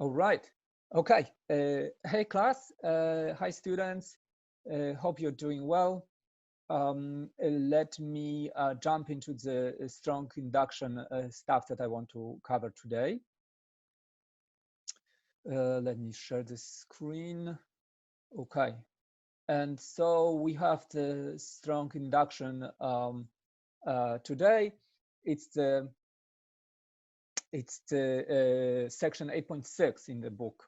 All right. Okay. Hey, class. Hi, students. Hope you're doing well. Let me jump into the strong induction stuff that I want to cover today. Let me share the screen. Okay. And so we have the strong induction today. It's the section 8.6 in the book.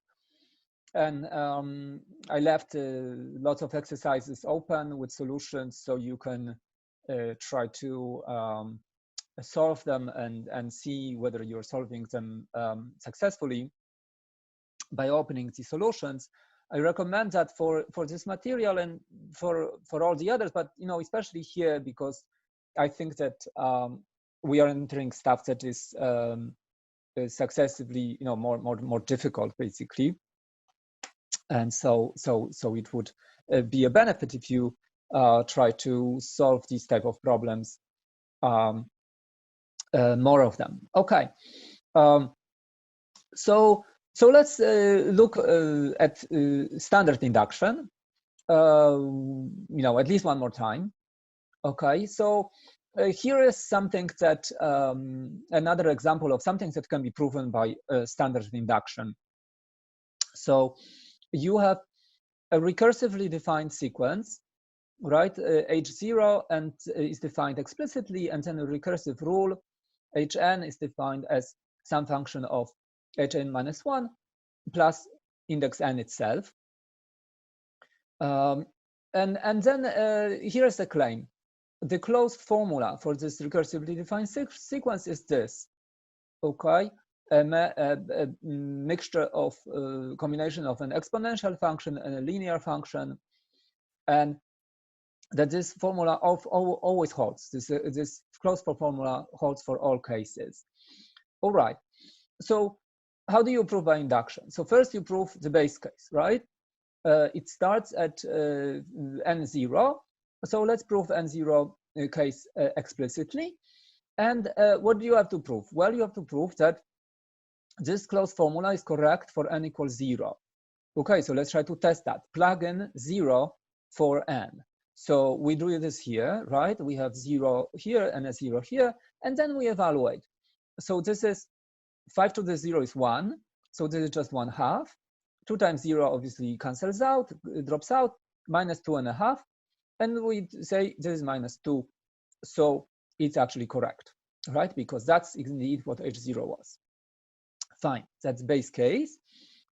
And I left lots of exercises open with solutions, so you can try to solve them and see whether you're solving them successfully by opening the solutions. I recommend that for this material and for all the others, but especially here, because I think that we are entering stuff that is successively more difficult, basically. And so it would be a benefit if you try to solve these type of problems, more of them. Okay, so let's look at standard induction, at least one more time. Okay, so here is something that another example of something that can be proven by standard induction. So you have a recursively defined sequence, right? H0 and is defined explicitly, and then a recursive rule. Hn is defined as some function of Hn minus 1 plus index n itself. And then here's the claim. The closed formula for this recursively defined sequence is this, okay? A mixture of combination of an exponential function and a linear function, and that this formula always holds. This closed form formula holds for all cases. All right. So how do you prove by induction? So first you prove the base case, right? It starts at n0. So let's prove n0 case explicitly. And what do you have to prove? Well, you have to prove that this closed formula is correct for n equals 0. Okay, so let's try to test that. Plug in 0 for n. So we do this here, right? We have 0 here and a 0 here, and then we evaluate. So this is 5 to the 0 is 1. So this is just 1/2. 2 times 0 obviously cancels out, drops out, minus 2.5. And we say this is minus 2. So it's actually correct, right? Because that's indeed what H0 was. Fine, that's base case.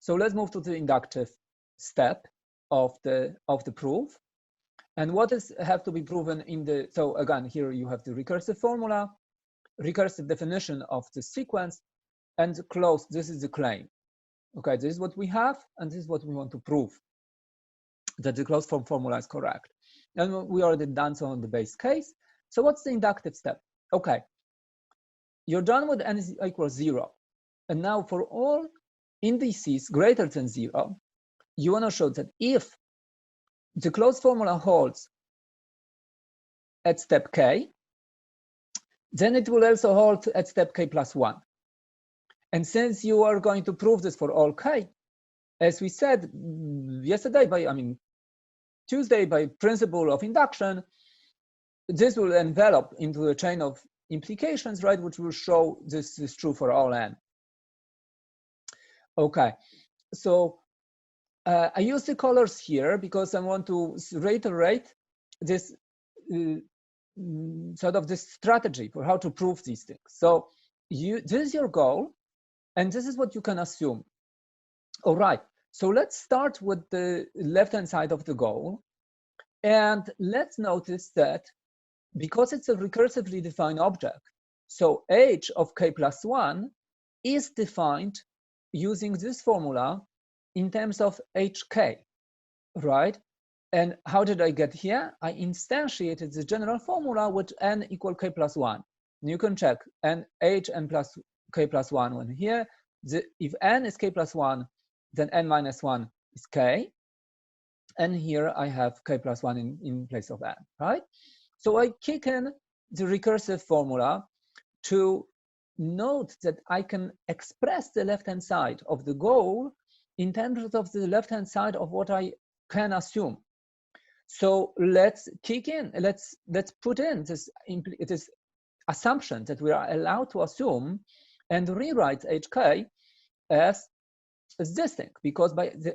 So let's move to the inductive step of the proof. And what is have to be proven in the, so again, here you have the recursive formula, recursive definition of the sequence, and closed, this is the claim. Okay, this is what we have, and this is what we want to prove, that the closed form formula is correct. And we already done so on the base case. So what's the inductive step? Okay, you're done with n equals 0. And now for all indices greater than 0, you want to show that if the closed formula holds at step k, then it will also hold at step k plus 1. And since you are going to prove this for all k, as we said yesterday, Tuesday, by principle of induction, this will envelop into a chain of implications, right, which will show this is true for all n. Okay, so I use the colors here because I want to reiterate this sort of this strategy for how to prove these things. So this is your goal, and this is what you can assume. All right, so let's start with the left-hand side of the goal. And let's notice that because it's a recursively defined object, so h of k plus 1 is defined using this formula in terms of hk, right? And how did I get here? I instantiated the general formula with n equal k plus 1. And you can check n h n plus k plus 1 when here. If n is k plus 1, then n minus 1 is k. And here I have k plus 1 in place of n, right? So I kick in the recursive formula to note that I can express the left-hand side of the goal in terms of the left-hand side of what I can assume. So let's kick in, let's put in this assumption that we are allowed to assume and rewrite HK as this thing, because by the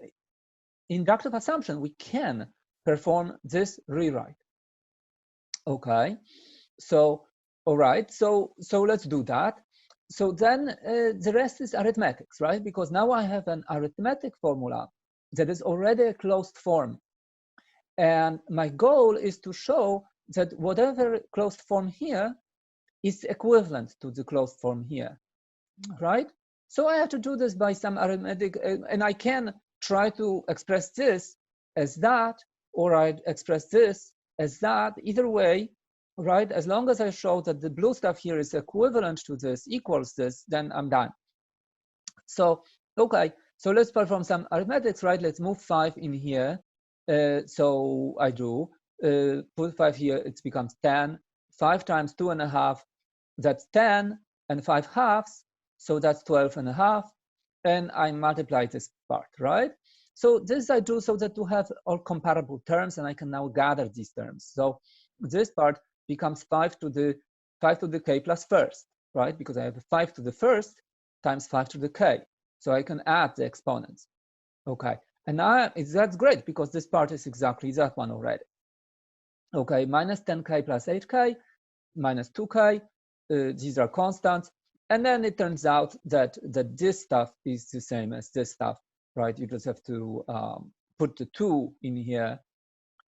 inductive assumption, we can perform this rewrite. Okay, so all right, so let's do that. So then the rest is arithmetics, right? Because now I have an arithmetic formula that is already a closed form. And my goal is to show that whatever closed form here is equivalent to the closed form here, right? So I have to do this by some arithmetic, and I can try to express this as that, or I express this as that. Either way, right? As long as I show that the blue stuff here is equivalent to this, equals this, then I'm done. So, okay, so let's perform some arithmetics, right? Let's move 5 in here. So I do, put 5 here, it becomes 10. 5 times 2.5, that's 10, and 5 halves, so that's 12.5. And I multiply this part, right? So this I do so that to have all comparable terms, and I can now gather these terms. So this part becomes 5 to the k plus first, right? Because I have 5 to the first times 5 to the k. So I can add the exponents. Okay, and now that's great because this part is exactly that one already. Okay, minus 10k plus 8k minus 2k. These are constants. And then it turns out that this stuff is the same as this stuff, right? You just have to put the 2 in here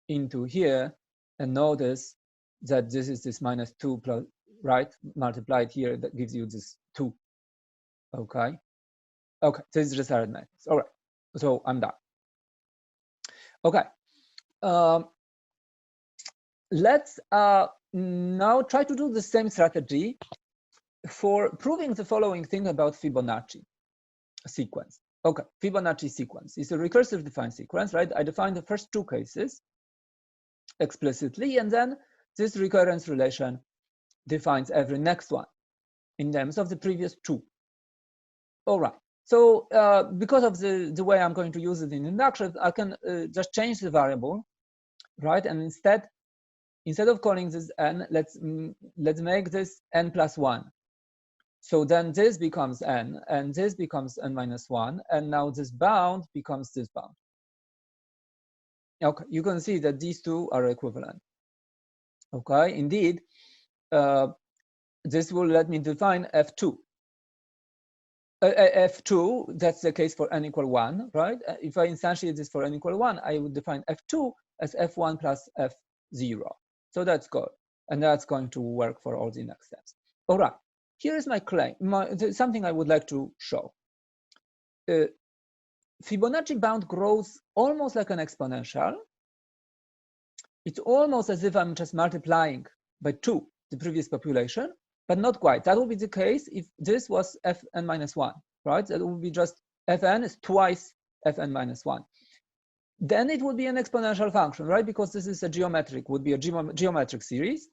into here, and notice that this is this minus 2 plus, right, multiplied here, that gives you this 2. Okay, okay, this is just arithmetics. All right, so I'm done. Okay, let's now try to do the same strategy for proving the following thing about Fibonacci sequence. Okay, Fibonacci sequence is a recursive defined sequence, right? I define the first 2 cases explicitly, and then this recurrence relation defines every next one in terms of the previous 2. All right, so because of the way I'm going to use it in induction, I can just change the variable, right? And instead of calling this n, let's make this n plus 1. So then this becomes n, and this becomes n minus 1, and now this bound becomes this bound. Okay, you can see that these two are equivalent. Okay, indeed, this will let me define f2. F2, that's the case for n equal 1, right? If I instantiate this for n equal 1, I would define f2 as f1 plus f0. So that's good, and that's going to work for all the next steps. All right, here is my claim, something I would like to show. Fibonacci bound grows almost like an exponential. It's almost as if I'm just multiplying by 2 the previous population, but not quite. That would be the case if this was fn minus 1, right? That would be just fn is twice fn minus 1. Then it would be an exponential function, right? Because this is a geometric, would be a geometric series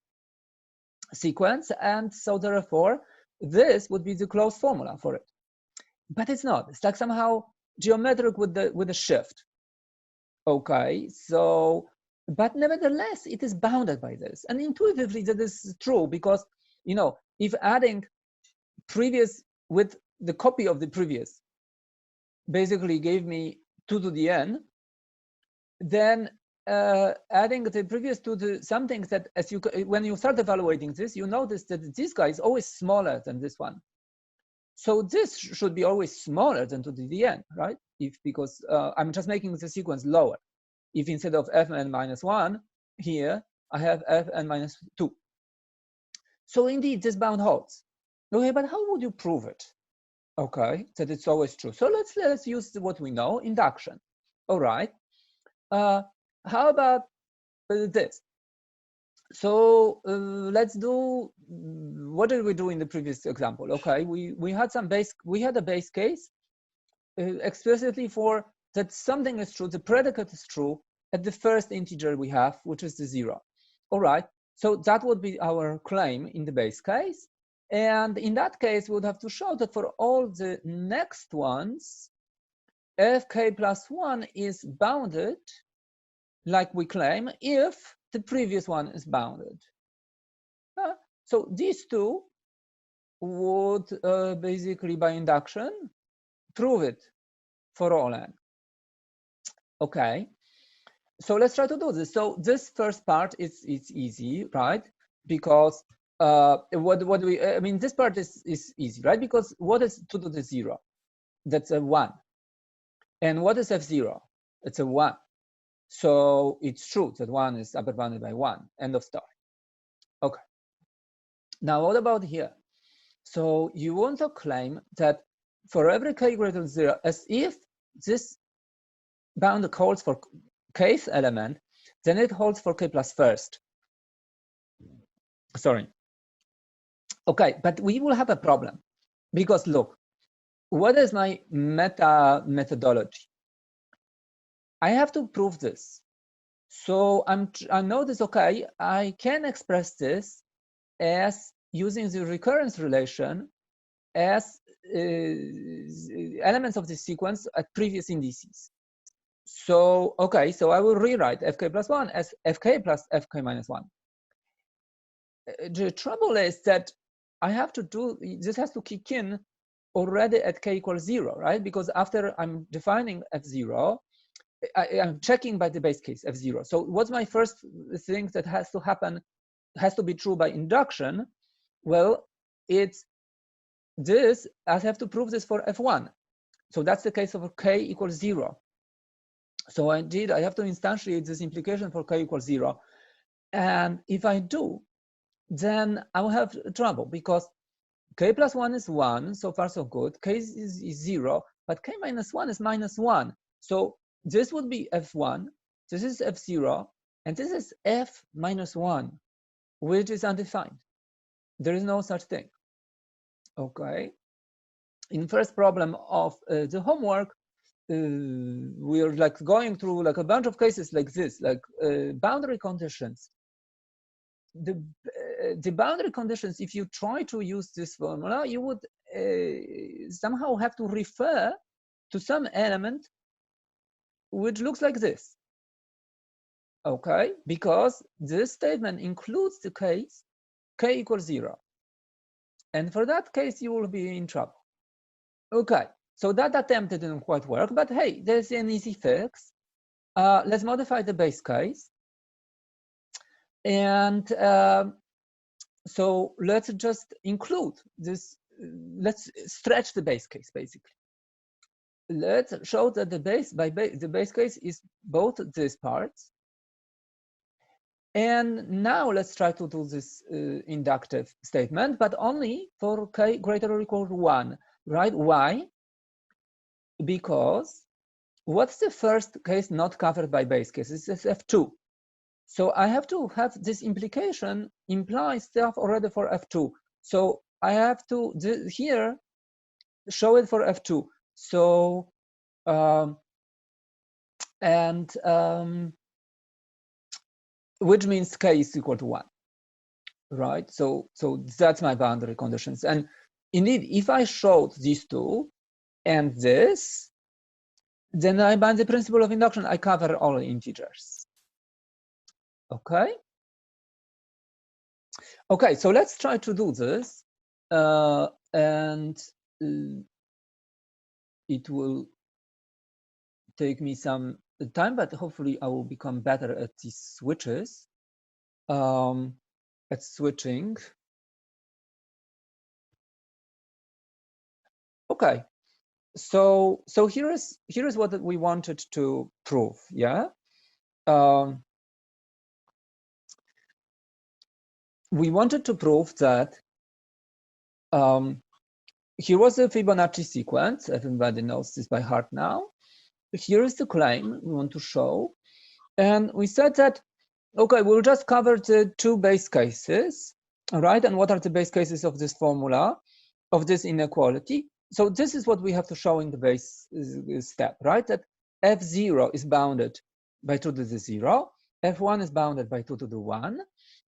sequence, and so therefore this would be the closed formula for it. But it's not. It's like somehow geometric with the shift. Okay, so but nevertheless it is bounded by this, and intuitively that is true, because you know, if adding previous with the copy of the previous basically gave me 2 to the n, then adding the previous to the something that, as you when you start evaluating this, you notice that this guy is always smaller than this one. So this should be always smaller than 2 to the n, right? Because I'm just making the sequence lower. If instead of fn minus 1 here, I have fn minus 2. So indeed, this bound holds. Okay, but how would you prove it? Okay, that it's always true. So let's use what we know, induction. All right. How about this? So let's do, what did we do in the previous example? Okay, we had a base case explicitly for that something is true, the predicate is true at the first integer we have, which is the 0. All right, so that would be our claim in the base case. And in that case, we would have to show that for all the next ones, fk plus 1 is bounded, like we claim, if the previous one is bounded. So these two would basically, by induction, prove it for all n. Okay, so let's try to do this. So this first part is easy, right? Because this part is easy, right? Because what is 2 to the 0? That's a 1. And what is f0? It's a 1. So it's true that 1 is upper bounded by 1. End of story. Okay. Now what about here? So you want to claim that for every k greater than 0, as if this bound holds for kth element, then it holds for k plus first. Sorry. Okay, but we will have a problem because look, what is my methodology? I have to prove this. So I know this, okay, I can express this as using the recurrence relation as elements of the sequence at previous indices. So, okay, so I will rewrite fk plus 1 as fk plus fk minus 1. The trouble is that I have to do, this has to kick in already at k equals 0, right? Because after I'm defining f0, I'm checking by the base case f0. So what's my first thing that has to happen, has to be true by induction? Well, it's this, I have to prove this for f1. So that's the case of k equals 0. So indeed, I have to instantiate this implication for k equals 0. And if I do, then I will have trouble because k plus 1 is 1, so far so good. K is 0, but k minus 1 is minus 1. So this would be f1, this is f0, and this is f minus 1, which is undefined. There is no such thing. Okay. In first problem of the homework, we are like going through like a bunch of cases like this, like boundary conditions. The boundary conditions, if you try to use this formula, you would somehow have to refer to some element which looks like this. Okay, because this statement includes the case k equals 0. And for that case, you will be in trouble. Okay, so that attempt didn't quite work, but hey, there's an easy fix. Let's modify the base case. And so let's just include this, let's stretch the base case, basically. Let's show that the base case is both these parts. And now let's try to do this inductive statement, but only for k greater or equal to 1, right? Why? Because what's the first case not covered by base case? It's f2. So I have to have this implication imply stuff already for f2. So I have to here show it for f2. So which means k is equal to 1, right? So that's my boundary conditions. And indeed, if I showed these two and this, then I by the principle of induction, I cover all integers. Okay. Okay, so let's try to do this, and it will take me some time, but hopefully I will become better at these switches, at switching. Okay, so here is what we wanted to prove. Yeah, we wanted to prove that here was a Fibonacci sequence. Everybody knows this by heart now. Here is the claim we want to show, and we said that okay, we'll just cover the two base cases, all right? And what are the base cases of this formula, of this inequality? So this is what we have to show in the base step, right? That f0 is bounded by 2 to the 0, f1 is bounded by 2 to the 1,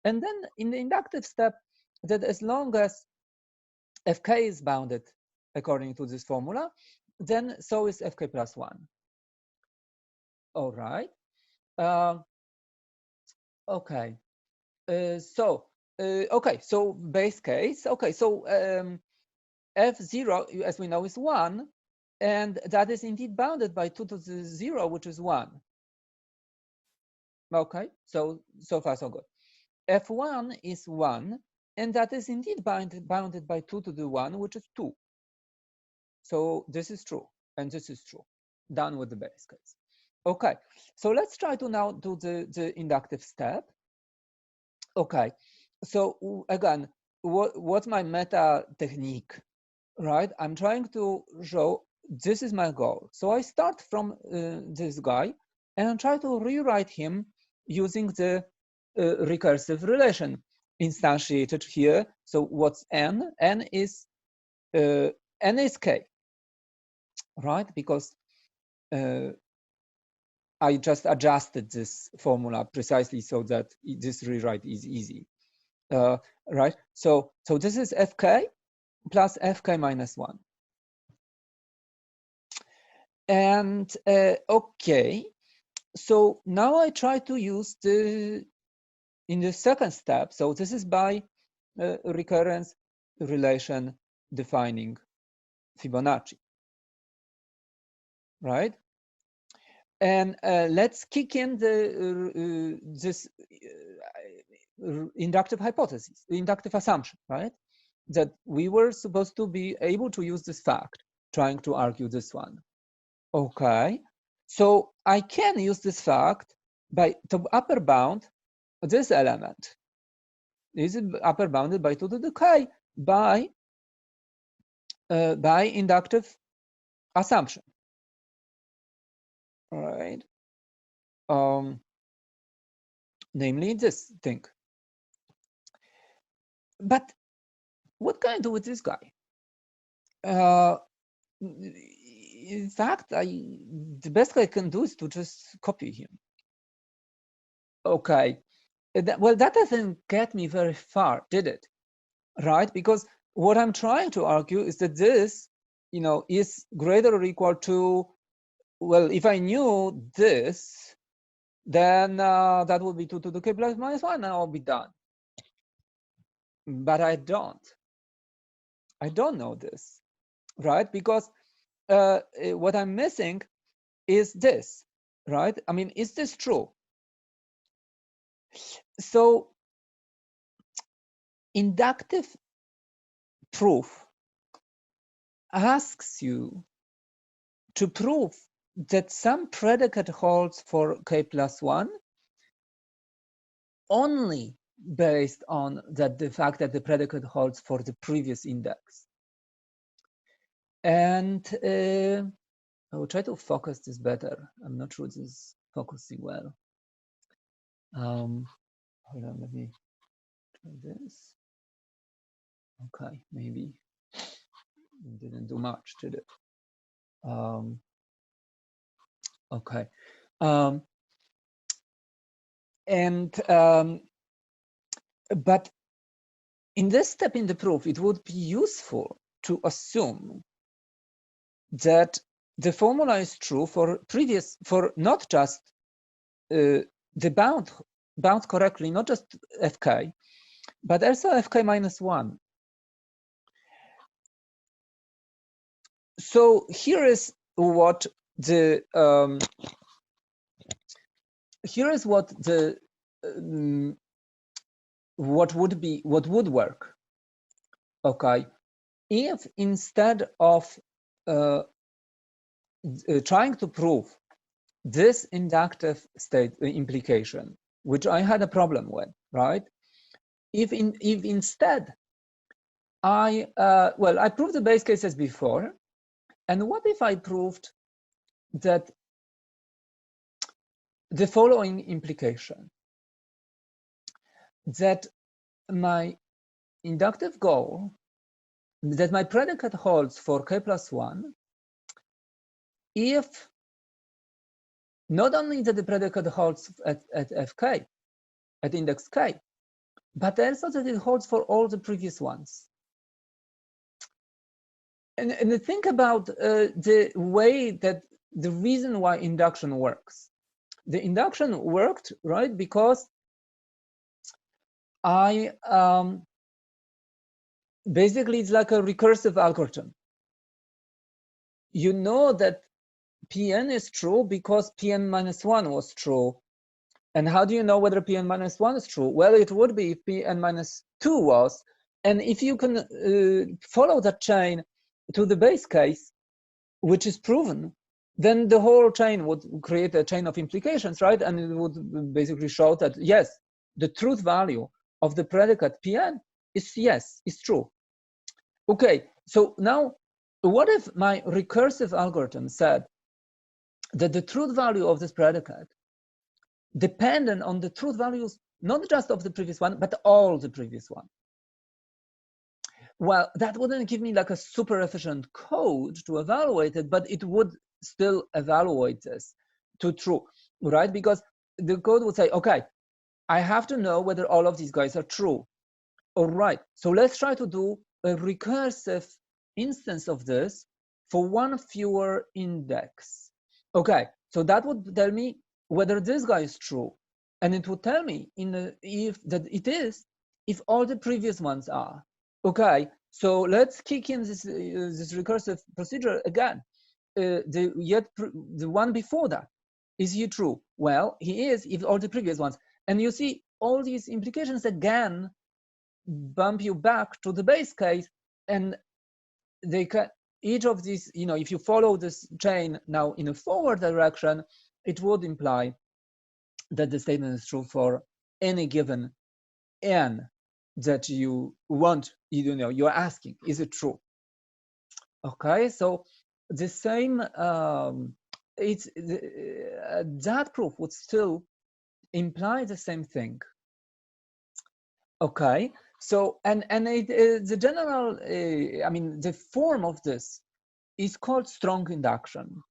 and then in the inductive step, that as long as fk is bounded according to this formula, then so is fk plus 1. All right. Okay. Okay, so base case. Okay, so f0, as we know, is 1, and that is indeed bounded by 2 to the 0, which is 1. Okay, so far so good. f1 is 1, and that is indeed bounded by 2 to the 1, which is 2. So this is true, and this is true. Done with the base case. Okay, so let's try to now do the inductive step. Okay, so again, what's my meta technique, right? I'm trying to show this is my goal. So I start from this guy, and I try to rewrite him using the recursive relation instantiated here. So what's n? N is k, right? Because I just adjusted this formula precisely so that this rewrite is easy, right? So this is fk plus fk minus 1. And okay, so now I try to use in the second step. So this is by recurrence relation defining Fibonacci, right? And let's kick in this inductive hypothesis, inductive assumption, right? That we were supposed to be able to use this fact, trying to argue this one. Okay, so I can use this fact by to upper bound this element. Is upper bounded by 2 to the k by inductive assumption. All right. Namely this thing. But what can I do with this guy? In fact, the best I can do is to just copy him. Okay. Well, that doesn't get me very far, did it? Right? Because what I'm trying to argue is that this, is greater or equal to, well, if I knew this, then that would be 2 to the k plus minus 1, and I'll be done. But I don't know this, right? Because what I'm missing is this, right? I mean, is this true? So inductive proof asks you to prove that some predicate holds for k plus 1 only based on the fact that the predicate holds for the previous index. And I will try to focus this better. I'm not sure this is focusing well. Hold on, let me try this. Okay, maybe it didn't do much, did it? Okay. But in this step in the proof, it would be useful to assume that the formula is true for not just the bound correctly, not just fk, but also fk minus 1. So here is what the what would work. Okay, if instead of trying to prove this inductive state implication, which I had a problem with, right? If instead I proved the base cases before, and what if I proved that the following implication, that my inductive goal, that my predicate holds for k plus 1, if not only that the predicate holds at fk, at index k, but also that it holds for all the previous ones. and think about the way that the reason why induction works. The induction worked, right, because basically it's like a recursive algorithm. You know that Pn is true because Pn minus 1 was true. And how do you know whether Pn minus 1 is true? Well, it would be if Pn minus 2 was. And if you can follow that chain to the base case, which is proven, then the whole chain would create a chain of implications, right? And it would basically show that, yes, the truth value of the predicate Pn is yes, is true. Okay, so now what if my recursive algorithm said that the truth value of this predicate dependent on the truth values, not just of the previous one, but all the previous one? Well, that wouldn't give me like a super efficient code to evaluate it, but it would still evaluate this to true, right? Because the code would say, okay, I have to know whether all of these guys are true. All right, so let's try to do a recursive instance of this for one fewer index. Okay, so that would tell me whether this guy is true. And it would tell me if that it is, if all the previous ones are. Okay, so let's kick in this recursive procedure again. The one before that, is he true? Well, he is if all the previous ones. And you see all these implications again bump you back to the base case, and they can, each of these, you know, if you follow this chain now in a forward direction, it would imply that the statement is true for any given n that you want, you know, you're asking, is it true? Okay, so the same, that proof would still imply the same thing. Okay, so the general, I mean, the form of this is called strong induction,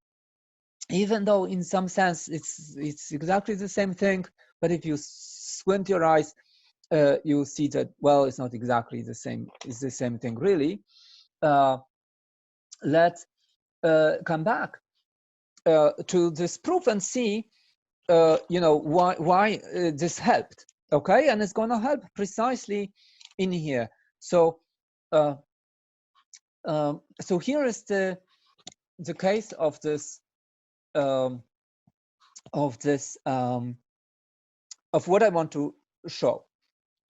even though in some sense it's exactly the same thing. But if you squint your eyes, you see that, well, it's not exactly the same. It's the same thing, really. Let's come back to this proof and see, you know, why this helped. Okay, and it's going to help precisely in here. So, so here is the case of this of what I want to show.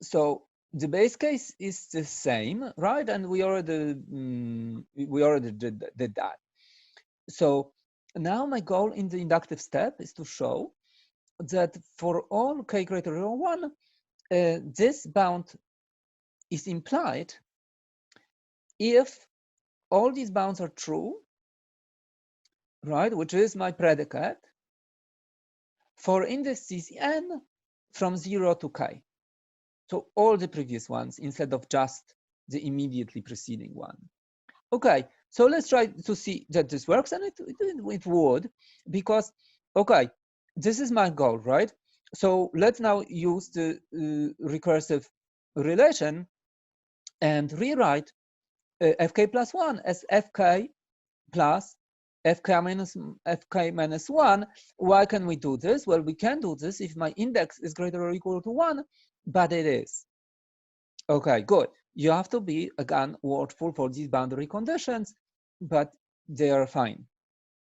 So the base case is the same, right? And we already did that. So now my goal in the inductive step is to show that for all k greater than 1, this bound is implied if all these bounds are true, right, which is my predicate, for indices n from 0 to k. So all the previous ones instead of just the immediately preceding one. Okay, so let's try to see that this works, and it would, because, okay, this is my goal, right? So let's now use the recursive relation and rewrite fk plus 1 as fk plus fk minus 1. Why can we do this? Well, we can do this if my index is greater or equal to 1, but it is. Okay, good. You have to be, again, watchful for these boundary conditions, but they are fine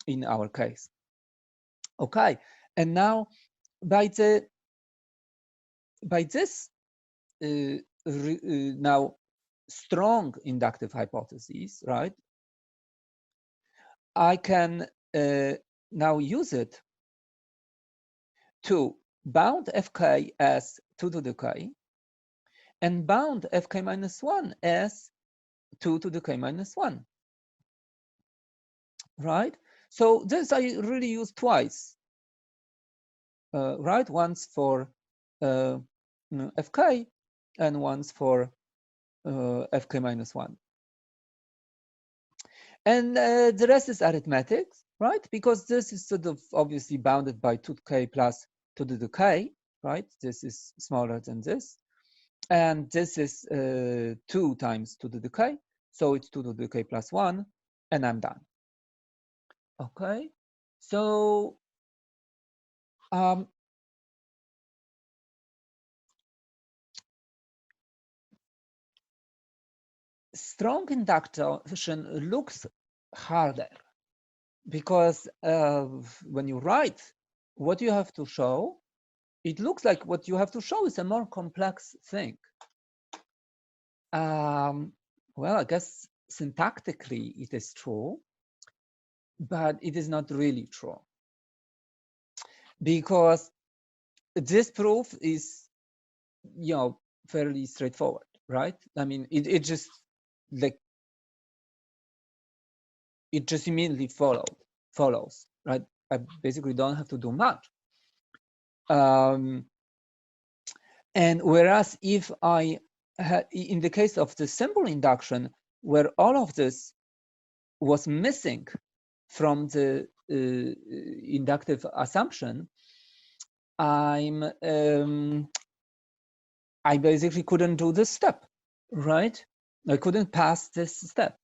in our case. Okay, and now by this now strong inductive hypothesis, right, I can now use it to bound fk as 2 to the k and bound fk minus 1 as 2 to the k minus 1, right? So this I really use twice, right? Once for fk and once for fk minus 1. And the rest is arithmetic, right? Because this is sort of obviously bounded by 2k plus 2 to the k, right? This is smaller than this. And this is 2 times 2 to the k. So it's 2 to the k plus 1. and I'm done. Okay, so strong induction looks harder because when you write what you have to show, it looks like what you have to show is a more complex thing. Well, I guess syntactically it is true, but it is not really true, because this proof is, fairly straightforward, right? I mean, it just like it just immediately follows, right? I basically don't have to do much. And whereas if I in the case of the simple induction, where all of this was missing from the inductive assumption, I basically couldn't do this step, right? I couldn't pass this step.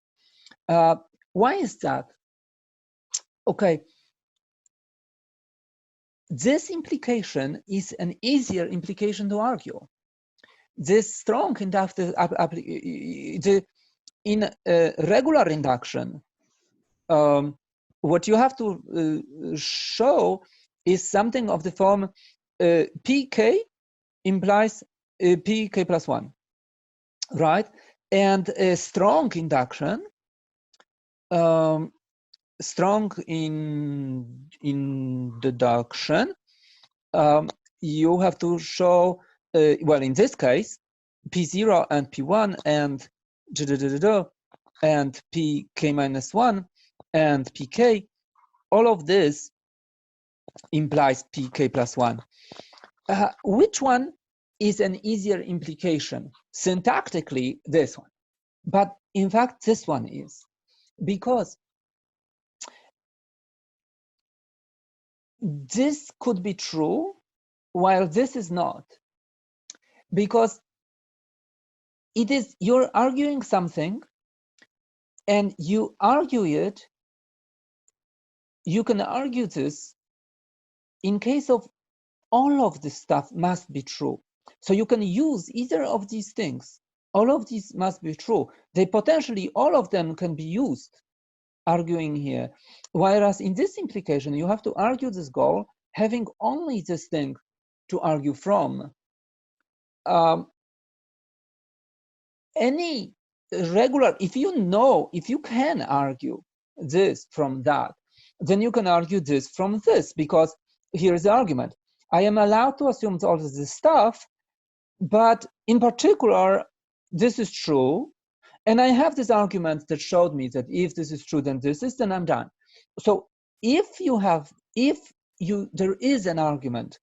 Why is that? Okay, this implication is an easier implication to argue. This strong inductive in regular induction, what you have to show is something of the form pk implies pk plus 1, right? And a strong induction, strong in deduction, you have to show, well, in this case, p0 and p1 and and pk minus 1 and pk, all of this implies pk plus 1. Which one is an easier implication? Syntactically, this one. But in fact, this one is, because this could be true while this is not. Because it is, you're arguing something and you argue it, you can argue this in case of all of this stuff must be true. So you can use either of these things. All of these must be true. They potentially, all of them can be used arguing here. Whereas in this implication, you have to argue this goal having only this thing to argue from. Any regular, if you can argue this from that, then you can argue this from this, because here's the argument. I am allowed to assume all of this stuff, but in particular, this is true. And I have this argument that showed me that if this is true, then this is, then I'm done. So if there is an argument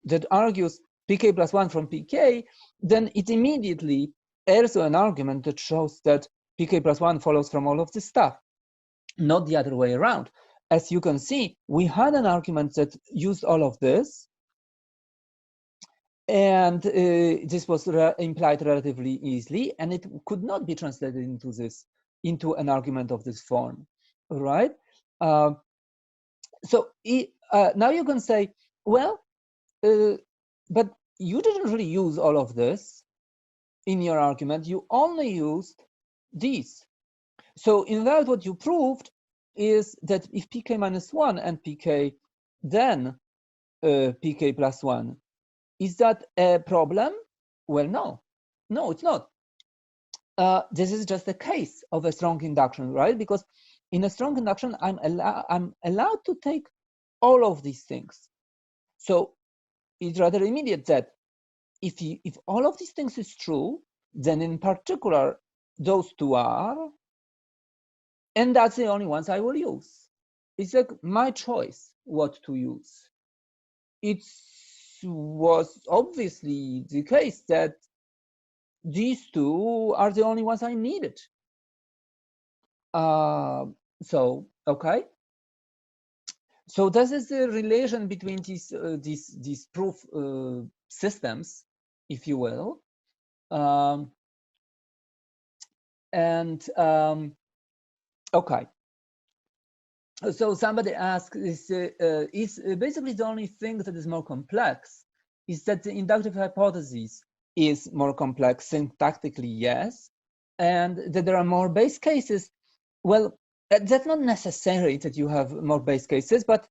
that argues pk plus 1 from pk, then it immediately also an argument that shows that pk plus 1 follows from all of this stuff, not the other way around. As you can see, we had an argument that used all of this, and this was implied relatively easily, and it could not be translated into an argument of this form, right? So now you can say, well, but you didn't really use all of this in your argument. You only used these. So in fact, what you proved is that if pk minus 1 and pk, then pk plus 1. Is that a problem? Well, no, it's not. This is just a case of a strong induction, right? Because in a strong induction, I'm allowed to take all of these things. So it's rather immediate that if all of these things is true, then in particular, those two are, and that's the only ones I will use. It's like my choice what to use. It was obviously the case that these two are the only ones I needed. So, okay. So this is the relation between these proof systems, if you will. And Okay. So somebody asked, is basically the only thing that is more complex is that the inductive hypothesis is more complex syntactically, yes, and that there are more base cases. Well, that's not necessary that you have more base cases, but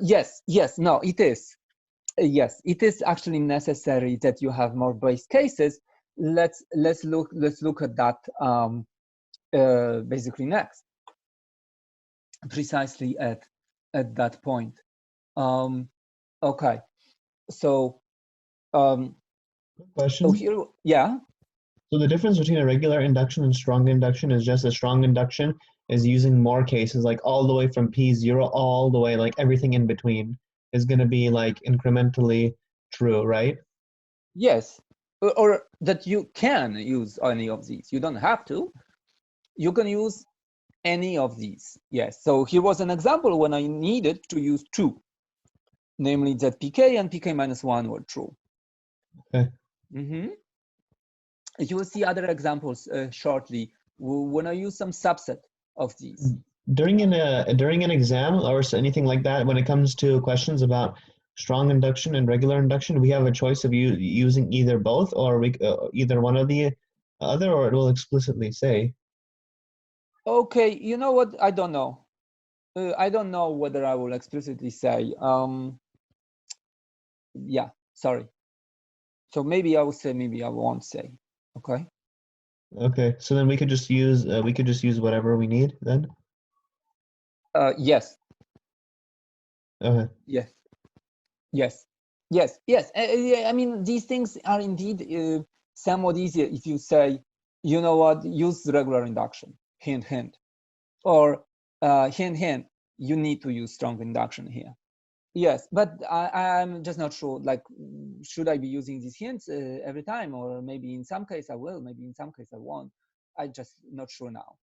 yes, no, it is. Yes, it is actually necessary that you have more base cases. Let's look at that basically next, precisely at that point. Okay, so Question. oh, here, yeah. So the difference between a regular induction and strong induction is just a strong induction is using more cases, like all the way from P0 all the way, like everything in between is going to be like incrementally true, right? Yes, or that you can use any of these. You don't have to. You can use any of these. Yes. So here was an example when I needed to use two, namely that pk and pk minus 1 were true. Okay. You will see other examples shortly when I use some subset of these. During an exam or anything like that, when it comes to questions about strong induction and regular induction, we have a choice of using either both or either one of the other, or it will explicitly say. Okay, you know what? I don't know. I don't know whether I will explicitly say. Yeah, sorry. So maybe I will say, maybe I won't say. Okay. Okay, so then we could just use whatever we need then. Yes. Okay. Yes. Yes. Yes. Yes. Yeah, I mean, these things are indeed somewhat easier if you say, you know what, use regular induction. Hint, hint. Or hint, hint. You need to use strong induction here. Yes, but I'm just not sure. Like, should I be using these hints every time, or maybe in some case I will, maybe in some case I won't. I'm just not sure now.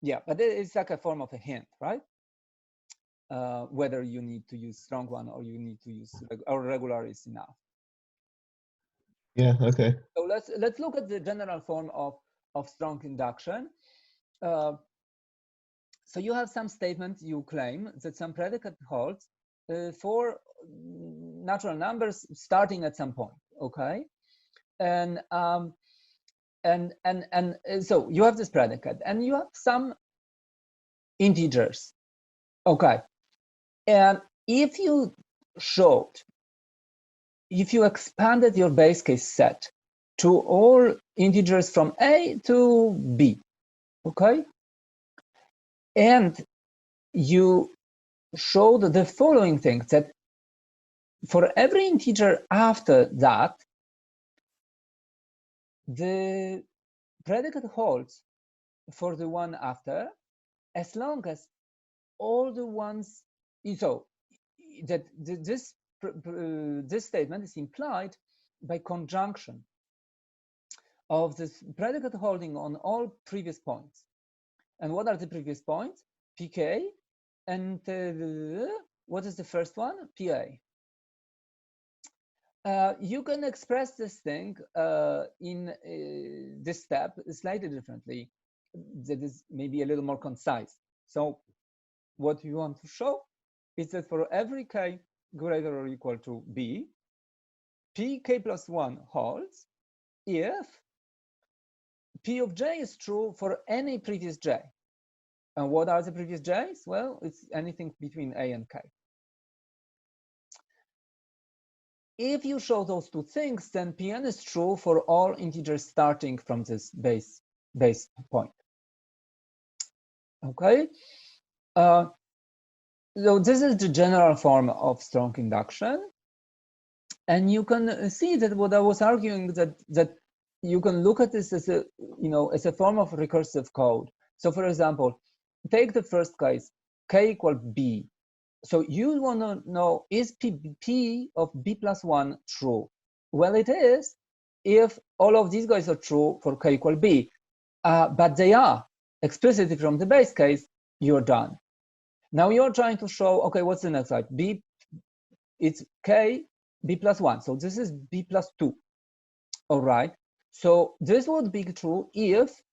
Yeah, but it's like a form of a hint, right? Whether you need to use strong one or you need to use or regular is enough. Yeah. Okay. So let's look at the general form of strong induction. So you have some statement you claim that some predicate holds for natural numbers starting at some point, okay? And so you have this predicate and you have some integers, okay? And if you expanded your base case set to all integers from A to B, okay? And you showed the following thing, that for every integer after that, the predicate holds for the one after, as long as all the ones, so that this statement is implied by conjunction of this predicate holding on all previous points. And what are the previous points? pk, and what is the first one? pa. You can express this thing in this step slightly differently. That is maybe a little more concise. So what you want to show is that for every k greater or equal to b, pk plus 1 holds if p of j is true for any previous j. And what are the previous j's? Well, it's anything between a and k. If you show those two things, then Pn is true for all integers starting from this base point. Okay, so this is the general form of strong induction, and you can see that what I was arguing, that you can look at this as a as a form of recursive code. So, for example, take the first case, k equal b. So you want to know, is p of b plus 1 true? Well, it is if all of these guys are true for k equal b, but they are explicitly from the base case, you're done. Now you're trying to show, okay, what's the next slide? B, it's k, b plus 1. So this is b plus 2. All right. So this would be true if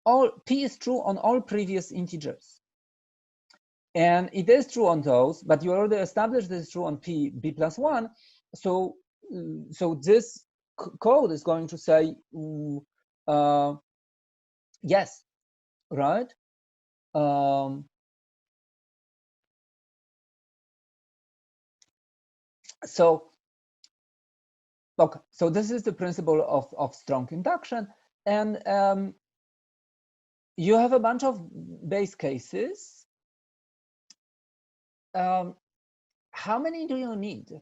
all p is true on all previous integers. And it is true on those, but you already established this is true on b plus 1. So, this code is going to say yes, right? So, okay, so this is the principle of strong induction. And you have a bunch of base cases. How many do you need?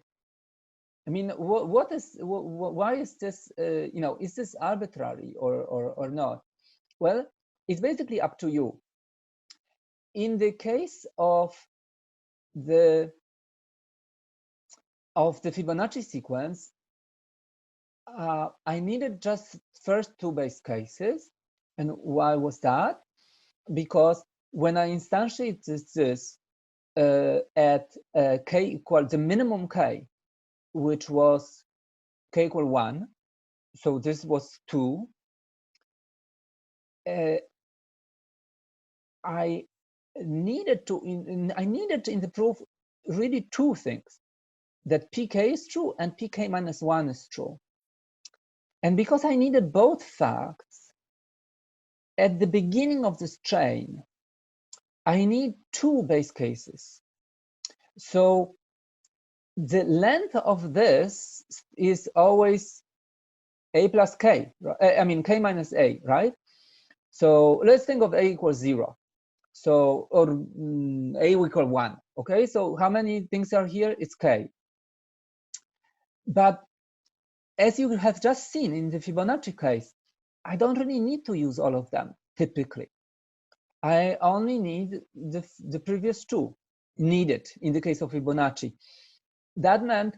I mean, why is this, is this arbitrary or not? Well, it's basically up to you. In the case of the Fibonacci sequence, I needed just first two base cases. And why was that? Because when I instantiate this at k equal the minimum k, which was k equal 1, so this was 2, I needed to in the proof really two things, that pk is true and pk minus 1 is true. And because I needed both facts at the beginning of this chain, I need two base cases. So the length of this is always a plus k, I mean k minus a, right? So let's think of a equals 0. So, or a equal 1, okay? So how many things are here? It's k. But as you have just seen in the Fibonacci case, I don't really need to use all of them, typically. I only need the previous two needed in the case of Fibonacci. That meant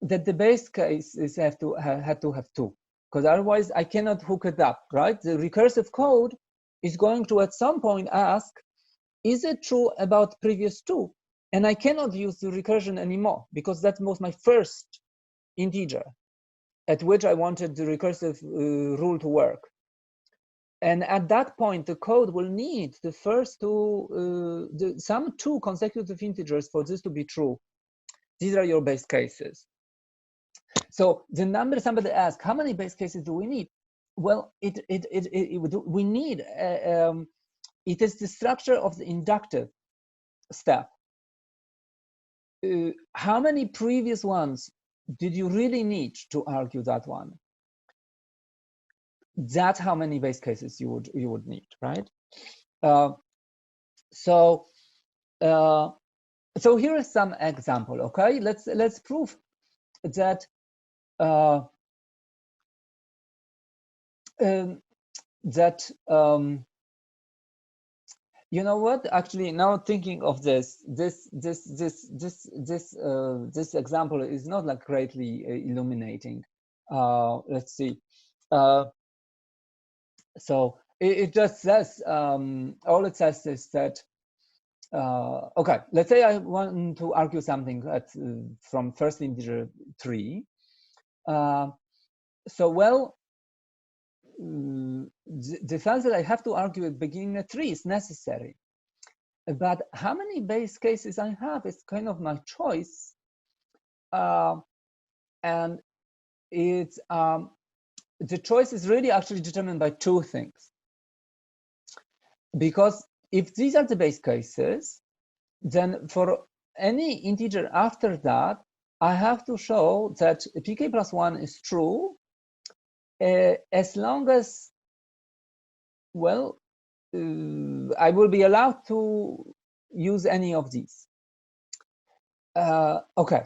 that the base cases had to have two, because otherwise I cannot hook it up, right? The recursive code is going to at some point ask, is it true about previous two? And I cannot use the recursion anymore because that was my first integer at which I wanted the recursive rule to work. And at that point, the code will need the first two, some two consecutive integers for this to be true. These are your base cases. So the number somebody asked, how many base cases do we need? Well, we need, it is the structure of the inductive step. How many previous ones did you really need to argue that one? That's how many base cases you would need, right? So here is some example. Okay, let's prove that you know what? Actually, now thinking of this example is not like greatly illuminating. Let's see. So it just says all it says is that okay, let's say I want to argue something from first integer 3. So well, the fact that I have to argue at beginning at 3 is necessary. But how many base cases I have is kind of my choice. And it's the choice is really actually determined by two things. Because if these are the base cases, then for any integer after that, I have to show that pk plus 1 is true as long as, well, I will be allowed to use any of these. Okay.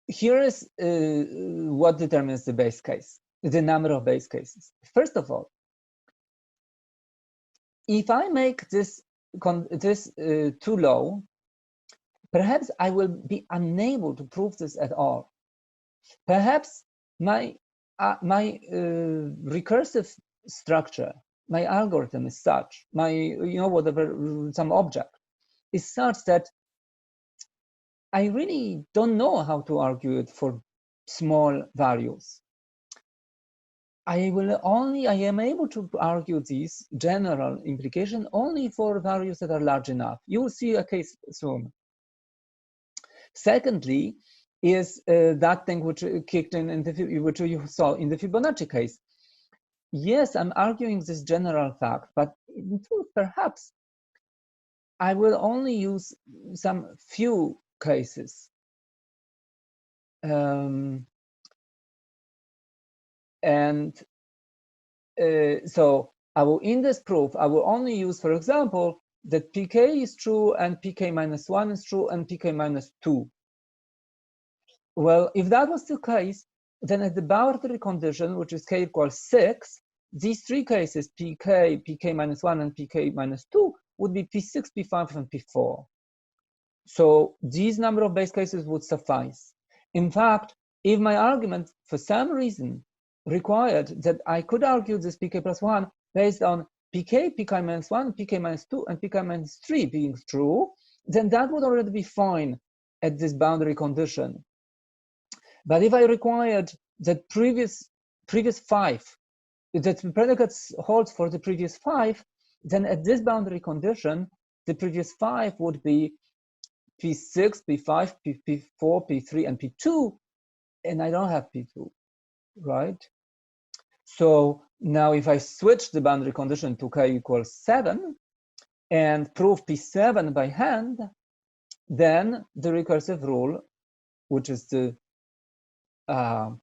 Here is what determines the base case, the number of base cases. First of all, if I make this too low, perhaps I will be unable to prove this at all. Perhaps my recursive structure, my algorithm is such, whatever, some object is such that I really don't know how to argue it for small values. I am able to argue this general implication only for values that are large enough. You will see a case soon. Secondly, is that thing which kicked in the which you saw in the Fibonacci case. Yes, I'm arguing this general fact, but in truth, perhaps I will only use some few cases. So I will, in this proof, I will only use, for example, that pk is true and pk minus 1 is true and pk minus 2. Well, if that was the case, then at the boundary condition, which is k equals 6, these three cases, pk, pk minus 1, and pk minus 2, would be p6, p5, and p4. So these number of base cases would suffice. In fact, if my argument, for some reason, required that I could argue this pk plus 1 based on pk, pk minus 1, pk minus 2, and pk minus 3 being true, then that would already be fine at this boundary condition. But if I required that previous 5, that the predicates holds for the previous 5, then at this boundary condition, the previous 5 would be P6, P5, P4, P3, and P2, and I don't have P2, right? So now if I switch the boundary condition to k equals 7 and prove P7 by hand, then the recursive rule, which is the a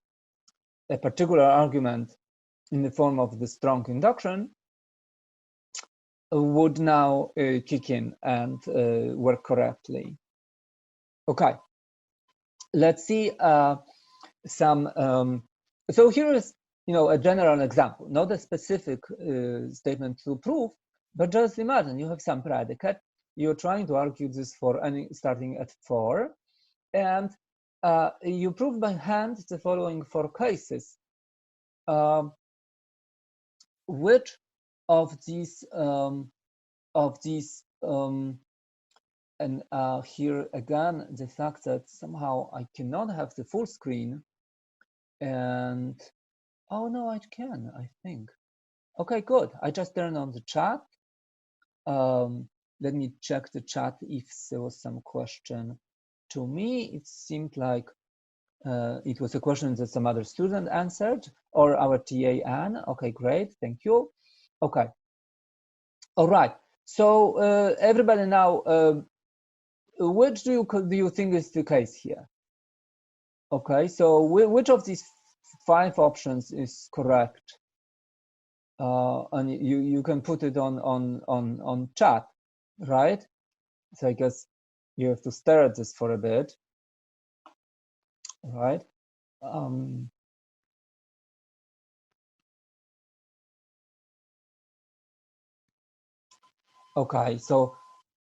particular argument in the form of the strong induction, would now kick in and work correctly. Okay, let's see some. So here is, a general example, not a specific statement to prove, but just imagine you have some predicate. You're trying to argue this for any starting at 4, and you prove by hand the following 4 cases. Which of these and here again, the fact that somehow I cannot have the full screen, and oh no, I can, I think. Okay, good. I just turned on the chat. Let me check the chat if there was some question to me. It seemed like it was a question that some other student answered, or our TA Anne. Okay, great, thank you. Okay, all right. So everybody now, which do you think is the case here? Okay, so which of these 5 options is correct? And you can put it on chat, right? So I guess you have to stare at this for a bit, right? Okay, so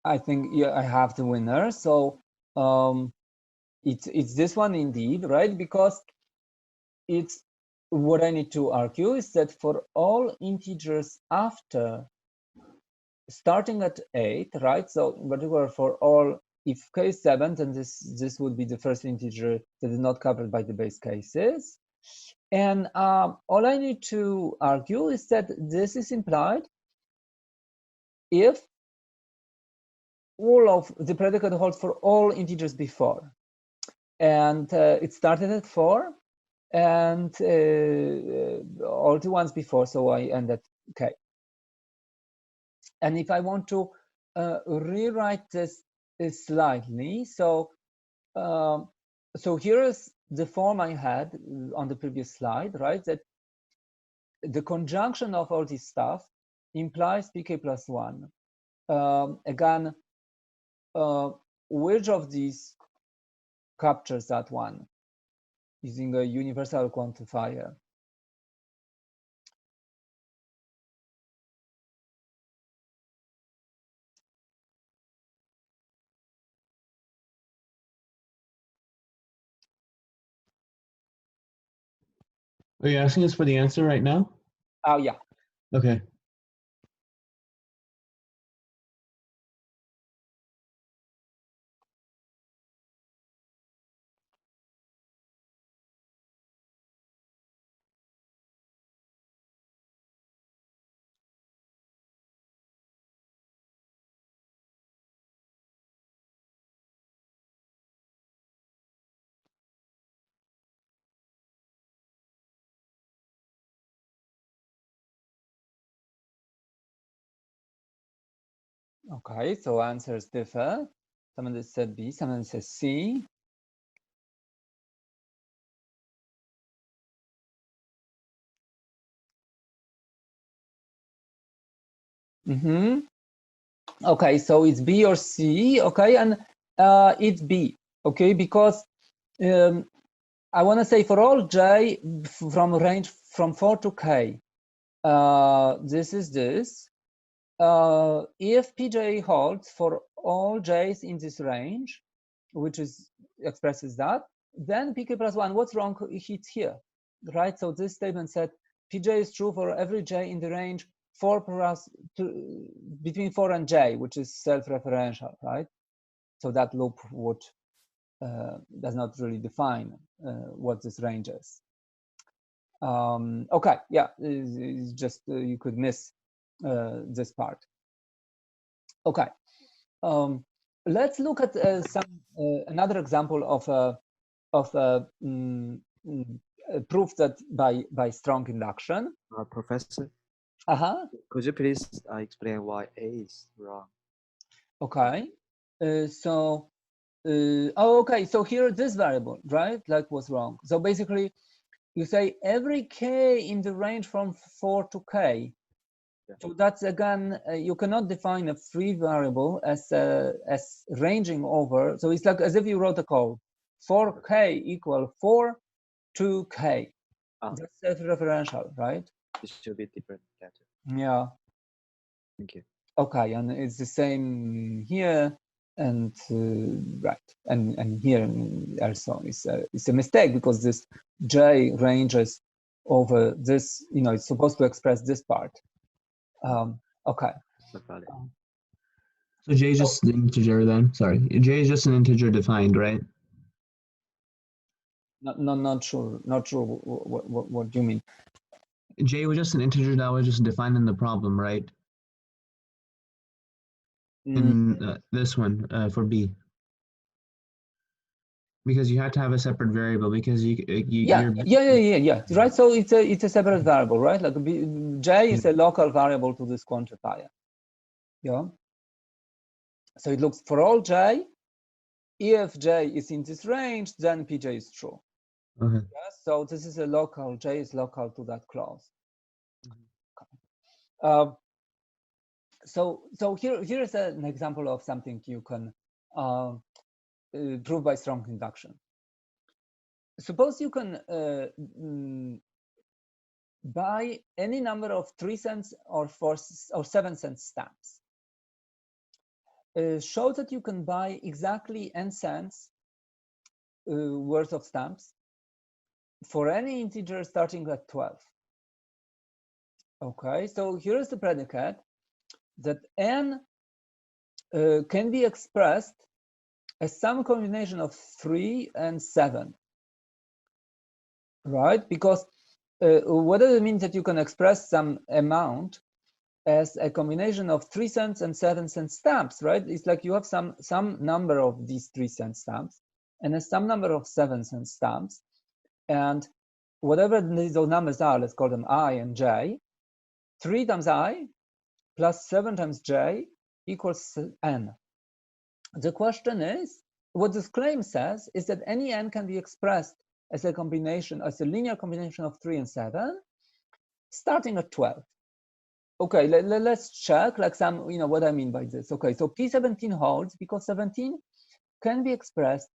I think I have the winner. So it's this one indeed, right? Because it's what I need to argue is that for all integers after starting at 8, right? So in particular for all, if k is 7, then this would be the first integer that is not covered by the base cases. And all I need to argue is that this is implied if all of the predicate holds for all integers before. And it started at 4 and all the ones before, so I end at k. And if I want to rewrite this slightly, so here is the form I had on the previous slide, right? That the conjunction of all this stuff implies pk plus 1. Again, which of these captures that one using a universal quantifier? Are you asking us for the answer right now? Oh, yeah. Okay. Okay, so answers differ. Someone said B, someone says C. Okay, so it's B or C. Okay, and it's B. Okay, because I want to say for all J from range from 4 to K, this is this. If PJ holds for all J's in this range, which is expresses that, then PK plus 1, what's wrong hits here, right? So this statement said PJ is true for every J in the range 4 plus 2, between 4 and J, which is self-referential, right? So that loop would does not really define what this range is. Okay, yeah, it's just you could miss this part. Okay, let's look at another example of a proof that by strong induction. Professor, could you please explain why A is wrong? Okay, so okay, so here this variable, right, like was wrong. So basically you say every K in the range from 4 to K. So that's again, you cannot define a free variable as ranging over. So it's like as if you wrote a code, 4K equal 4 to K. That's self-referential, right? It should be different data. Yeah. Thank you. Okay, and it's the same here, and right, and here also it's a mistake because this J ranges over this. You know, it's supposed to express this part. Okay. So J is just an integer then? Sorry, J is just an integer defined, right? Not sure. Not sure what do you mean. J was just an integer that was just defined in the problem, right? In this one for B. Because you have to have a separate variable because yeah, right. So it's a separate variable, right? Like J is a local variable to this quantifier. Yeah. So it looks for all J. If J is in this range, then PJ is true. Okay. Yeah, so this is a local, J is local to that clause. So here is an example of something you can prove by strong induction. Suppose you can buy any number of 3 cents or 7 cent stamps. Show that you can buy exactly n cents worth of stamps for any integer starting at 12. Okay, so here is the predicate that n can be expressed as some combination of 3 and 7, right? Because what does it mean that you can express some amount as a combination of 3 cents and 7 cent stamps, right? It's like you have some number of these 3 cent stamps and some number of 7 cent stamps, and whatever those numbers are, let's call them I and J. 3 times I plus 7 times J equals n. The question is, what this claim says is that any n can be expressed as a combination, as a linear combination of 3 and 7, starting at 12. Okay, let's check like some, you know, what I mean by this. Okay, so P17 holds because 17 can be expressed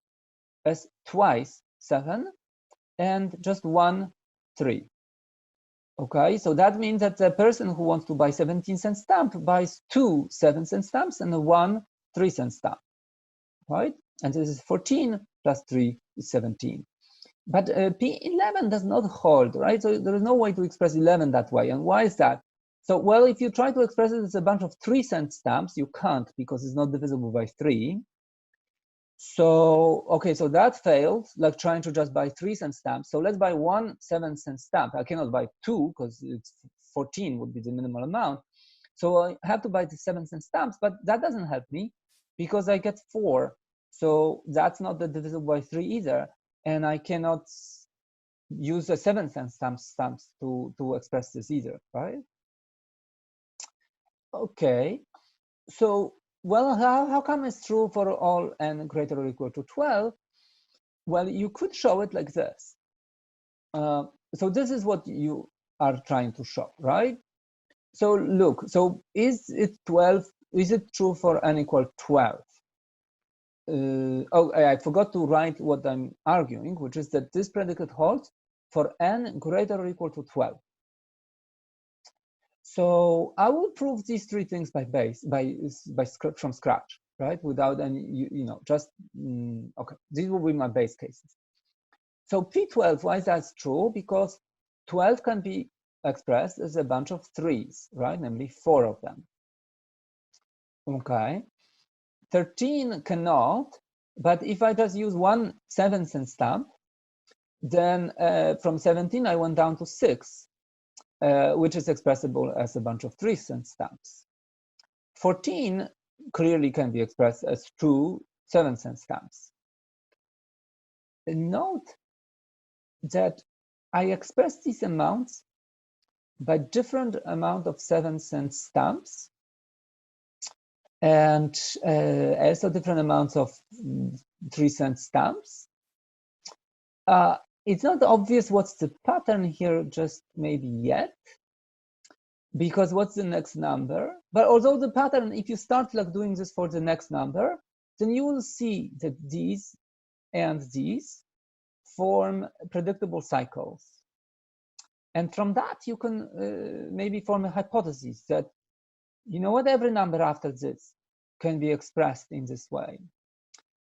as twice 7 and just 1 3. Okay, so that means that the person who wants to buy 17-cent stamp buys 2 7-cent stamps and 1 3-cent stamp, right? And this is 14 plus 3 is 17. But P11 does not hold, right? So there is no way to express 11 that way. And why is that? So, well, if you try to express it as a bunch of 3-cent stamps, you can't because it's not divisible by 3. So, okay, so that failed, like trying to just buy 3-cent stamps. So let's buy 1 7-cent stamp. I cannot buy 2 because it's 14 would be the minimal amount. So I have to buy the 7-cent stamps, but that doesn't help me because I get 4. So that's not the divisible by 3 either. And I cannot use the 7-cent stamps to express this either, right? Okay, so well, how come it's true for all n greater or equal to 12? Well, you could show it like this. So this is what you are trying to show, right? So look, so is it 12? Is it true for n equal 12? Oh, I forgot to write what I'm arguing, which is that this predicate holds for n greater or equal to 12. So I will prove these three things from scratch, right? Without any, just okay. These will be my base cases. So P12, why is that true? Because 12 can be expressed as a bunch of threes, right? Namely 4 of them. Okay. 13 cannot, but if I just use 1 7-cent stamp, then from 17 I went down to 6, which is expressible as a bunch of 3-cent stamps. 14 clearly can be expressed as 2 7-cent stamps. Note that I express these amounts by different amount of 7-cent stamps and also different amounts of 3-cent stamps. It's not obvious what's the pattern here just maybe yet, because what's the next number? But although the pattern, if you start like doing this for the next number, then you will see that these and these form predictable cycles. And from that, you can maybe form a hypothesis that, you know what, every number after this can be expressed in this way.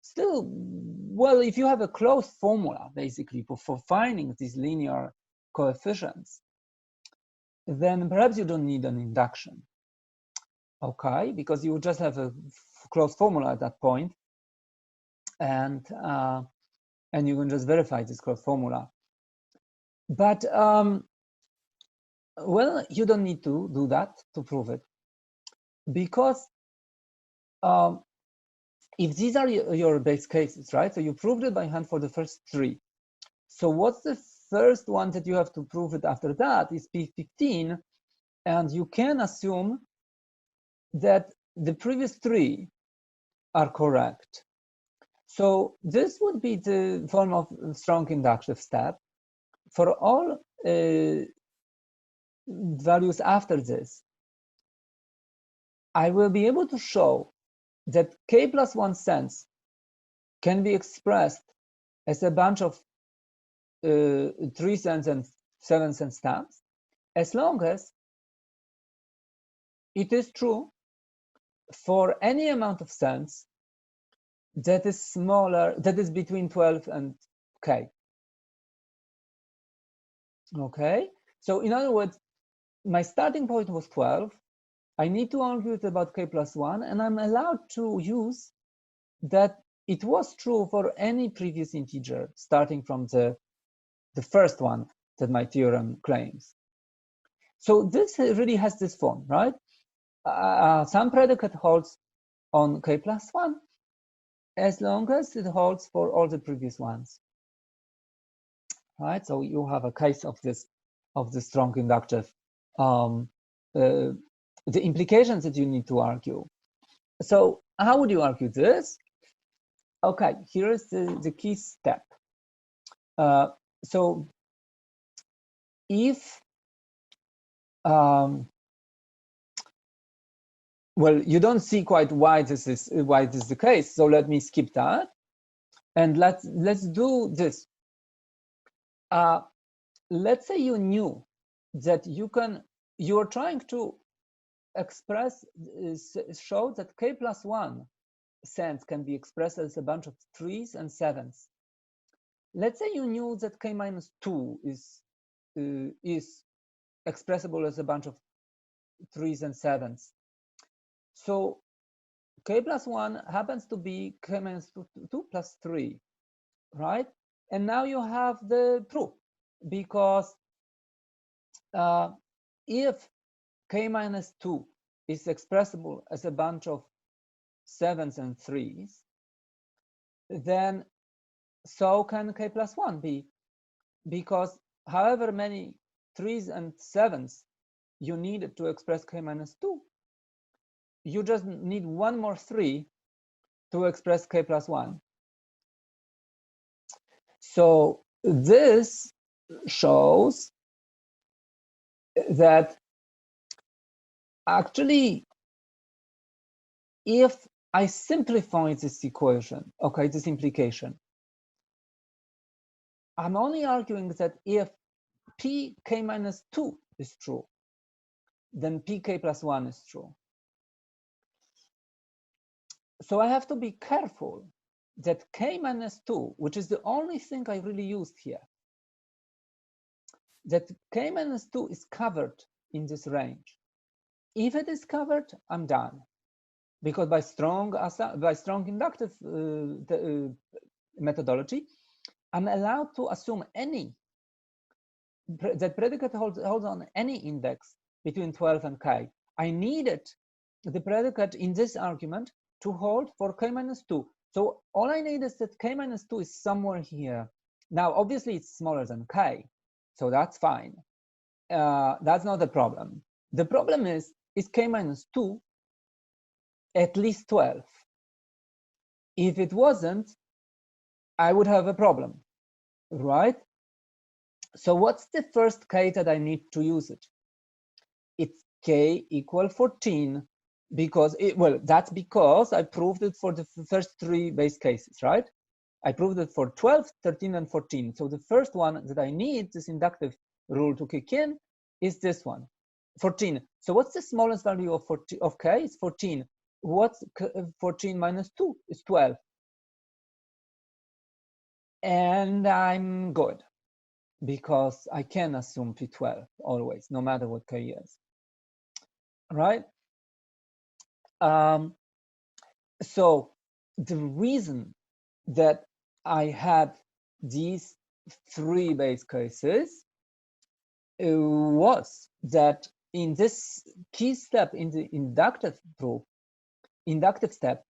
Still, well, if you have a closed formula, basically, for finding these linear coefficients, then perhaps you don't need an induction, okay? Because you just have a closed formula at that point, and you can just verify this closed formula. But, well, you don't need to do that to prove it, because if these are your base cases, right? So you proved it by hand for the first three. So what's the first one that you have to prove it after that is P15, and you can assume that the previous three are correct. So this would be the form of strong inductive step. For all values after this, I will be able to show that k plus 1 cents can be expressed as a bunch of 3 cents and 7 cent stamps, as long as it is true for any amount of cents that is smaller, that is between 12 and k. Okay, so in other words, my starting point was 12. I need to argue it about k plus 1, and I'm allowed to use that it was true for any previous integer starting from the first one that my theorem claims. So this really has this form, right? Some predicate holds on k plus 1 as long as it holds for all the previous ones, right? So you have a case of this strong inductive, the implications that you need to argue. So how would you argue this? Okay, here is the key step. So if well, you don't see quite why this is the case, so let me skip that, and let's do this. Let's say you knew that you are trying to show that k plus 1 cents can be expressed as a bunch of 3s and 7s. Let's say you knew that k minus 2 is expressible as a bunch of 3s and 7s. So k plus 1 happens to be k minus 2 plus 3, right? And now you have the proof, because if k minus 2 is expressible as a bunch of 7s and 3s, then so can k plus 1 be, because however many 3s and 7s you need to express k minus 2, you just need one more 3 to express k plus 1. So this shows that actually, if I simplify this equation, okay, this implication, I'm only arguing that if pk minus 2 is true, then pk plus 1 is true. So I have to be careful that k minus 2, which is the only thing I really used here, that k minus 2 is covered in this range. If it is covered, I'm done, because by strong inductive methodology, I'm allowed to assume that predicate holds on any index between 12 and k. I needed the predicate in this argument to hold for k minus 2. So all I need is that k minus 2 is somewhere here. Now, obviously, it's smaller than k, so that's fine. That's not the problem. The problem is k minus 2 at least 12? If it wasn't, I would have a problem, right? So what's the first k that I need to use it? It's k equal 14, because that's because I proved it for the first 3 base cases, right? I proved it for 12, 13, and 14. So the first one that I need this inductive rule to kick in is this one, 14. So what's the smallest value of k? It's 14. What's 14 minus 2? It's 12. And I'm good, because I can assume P12 always, no matter what k is, right? So the reason that I had these 3 base cases was that in this key step in the inductive proof, inductive step,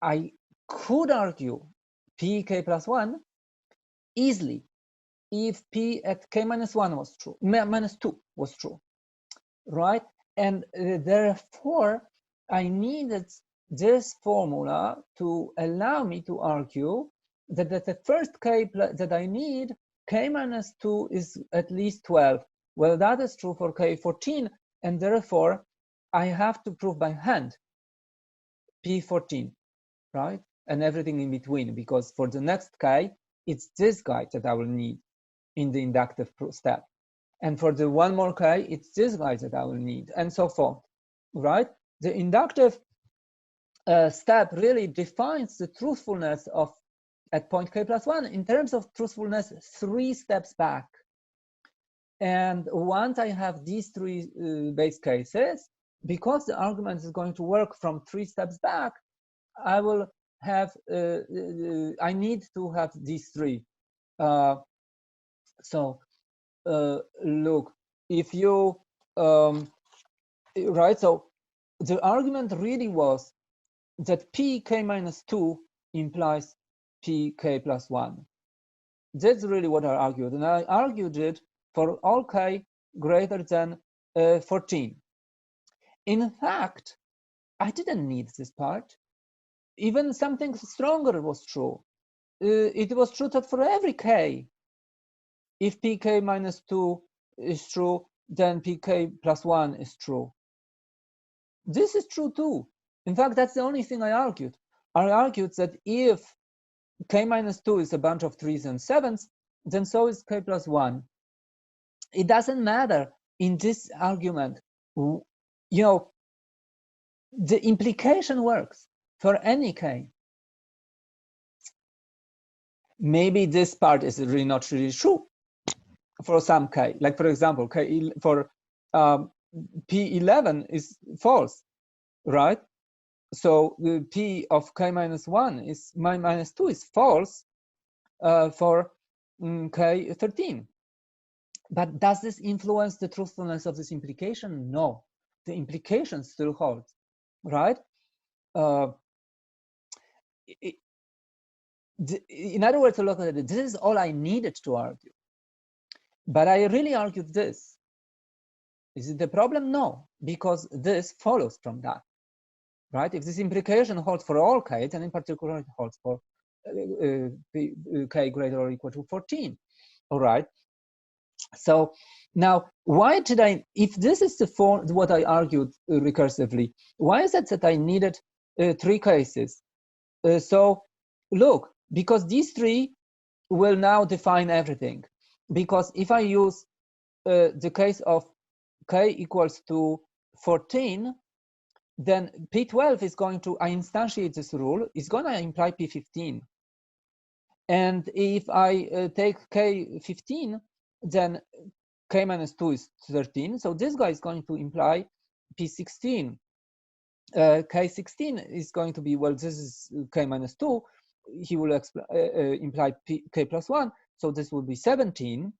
I could argue pk plus 1 easily if p at k minus 1 was true, minus 2 was true, right? And therefore, I needed this formula to allow me to argue that the first k that I need, k minus 2 is at least 12. Well, that is true for k14, and therefore, I have to prove by hand p14, right? And everything in between, because for the next k, it's this guy that I will need in the inductive step. And for the one more k, it's this guy that I will need, and so forth, right? The inductive step really defines the truthfulness of at point k plus 1 in terms of truthfulness 3 steps back. And once I have these 3 base cases, because the argument is going to work from 3 steps back, I will have, I need to have these 3. Look, if you, right, so the argument really was that pk minus 2 implies pk plus 1. That's really what I argued, and I argued it for all k greater than 14. In fact, I didn't need this part. Even something stronger was true. It was true that for every k, if pk minus 2 is true, then pk plus 1 is true. This is true too. In fact, that's the only thing I argued. I argued that if k minus 2 is a bunch of 3s and 7s, then so is k plus 1. It doesn't matter in this argument. You know, the implication works for any k. Maybe this part is really not really true for some k. Like, for example, k for p11 is false, right? So the p of k minus 1 is minus 2 is false for k13. But does this influence the truthfulness of this implication? No, the implication still holds, right? In other words, to look at it, this is all I needed to argue. But I really argued this. Is it the problem? No, because this follows from that. right? If this implication holds for all k, then in particular it holds for k greater or equal to 14. All right. So now, why did I, if this is the form, what I argued recursively, why is it that I needed 3 cases? So look, because these 3 will now define everything. Because if I use the case of k equals to 14, then P12 is going to, I instantiate this rule, is going to imply P15. And if I take K15, then K minus 2 is 13. So this guy is going to imply P16. K16 is going to be, well, this is K minus 2. He will imply K plus 1. So this will be 17.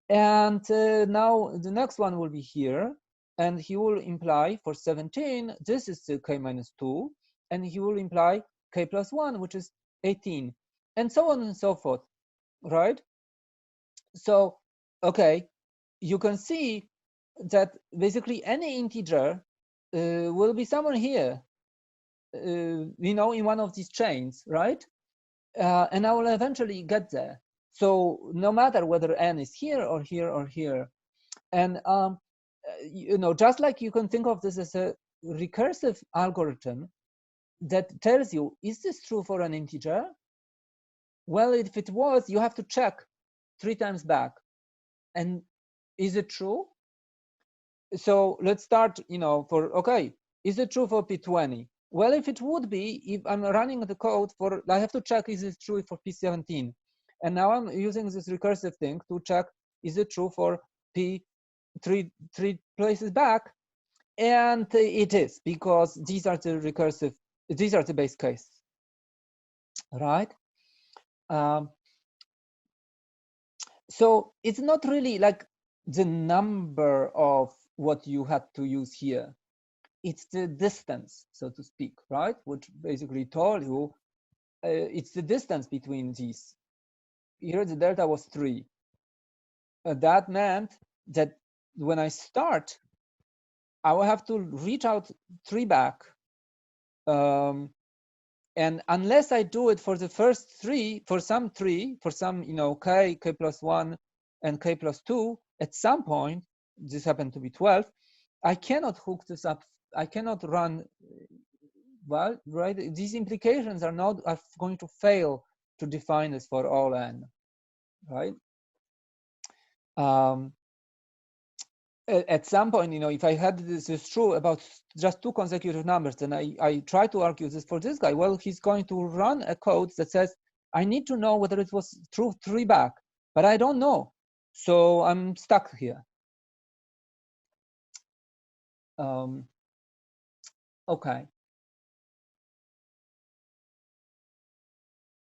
And now the next one will be here. And he will imply for 17, this is the K minus 2. And he will imply K plus 1, which is 18. And so on and so forth, right? So, okay, you can see that basically any integer will be somewhere here, you know, in one of these chains, right? And I will eventually get there. So no matter whether n is here or here or here. And, you know, just like you can think of this as a recursive algorithm that tells you, is this true for an integer? Well, if it was, you have to check 3 times back. And is it true? So let's start, you know, for, okay, is it true for P20? Well, if it would be, if I'm running the code for, I have to check, is it true for P17? And now I'm using this recursive thing to check, is it true for P3 places back? And it is, because these are the recursive, these are the base case, right? So it's not really like the number of what you had to use here. It's the distance, so to speak, right? Which basically told you it's the distance between these. Here the delta was 3. That meant that when I start, I will have to reach out 3 back. And unless I do it for the first 3, for some, you know, k plus 1, and k plus 2, at some point, this happened to be 12, I cannot hook this up. I cannot run, well, right? These implications are going to fail to define this for all n, right? At some point, you know, if I had this is true about just 2 consecutive numbers, then I try to argue this for this guy. Well, he's going to run a code that says, I need to know whether it was true 3 back, but I don't know. So I'm stuck here. Okay.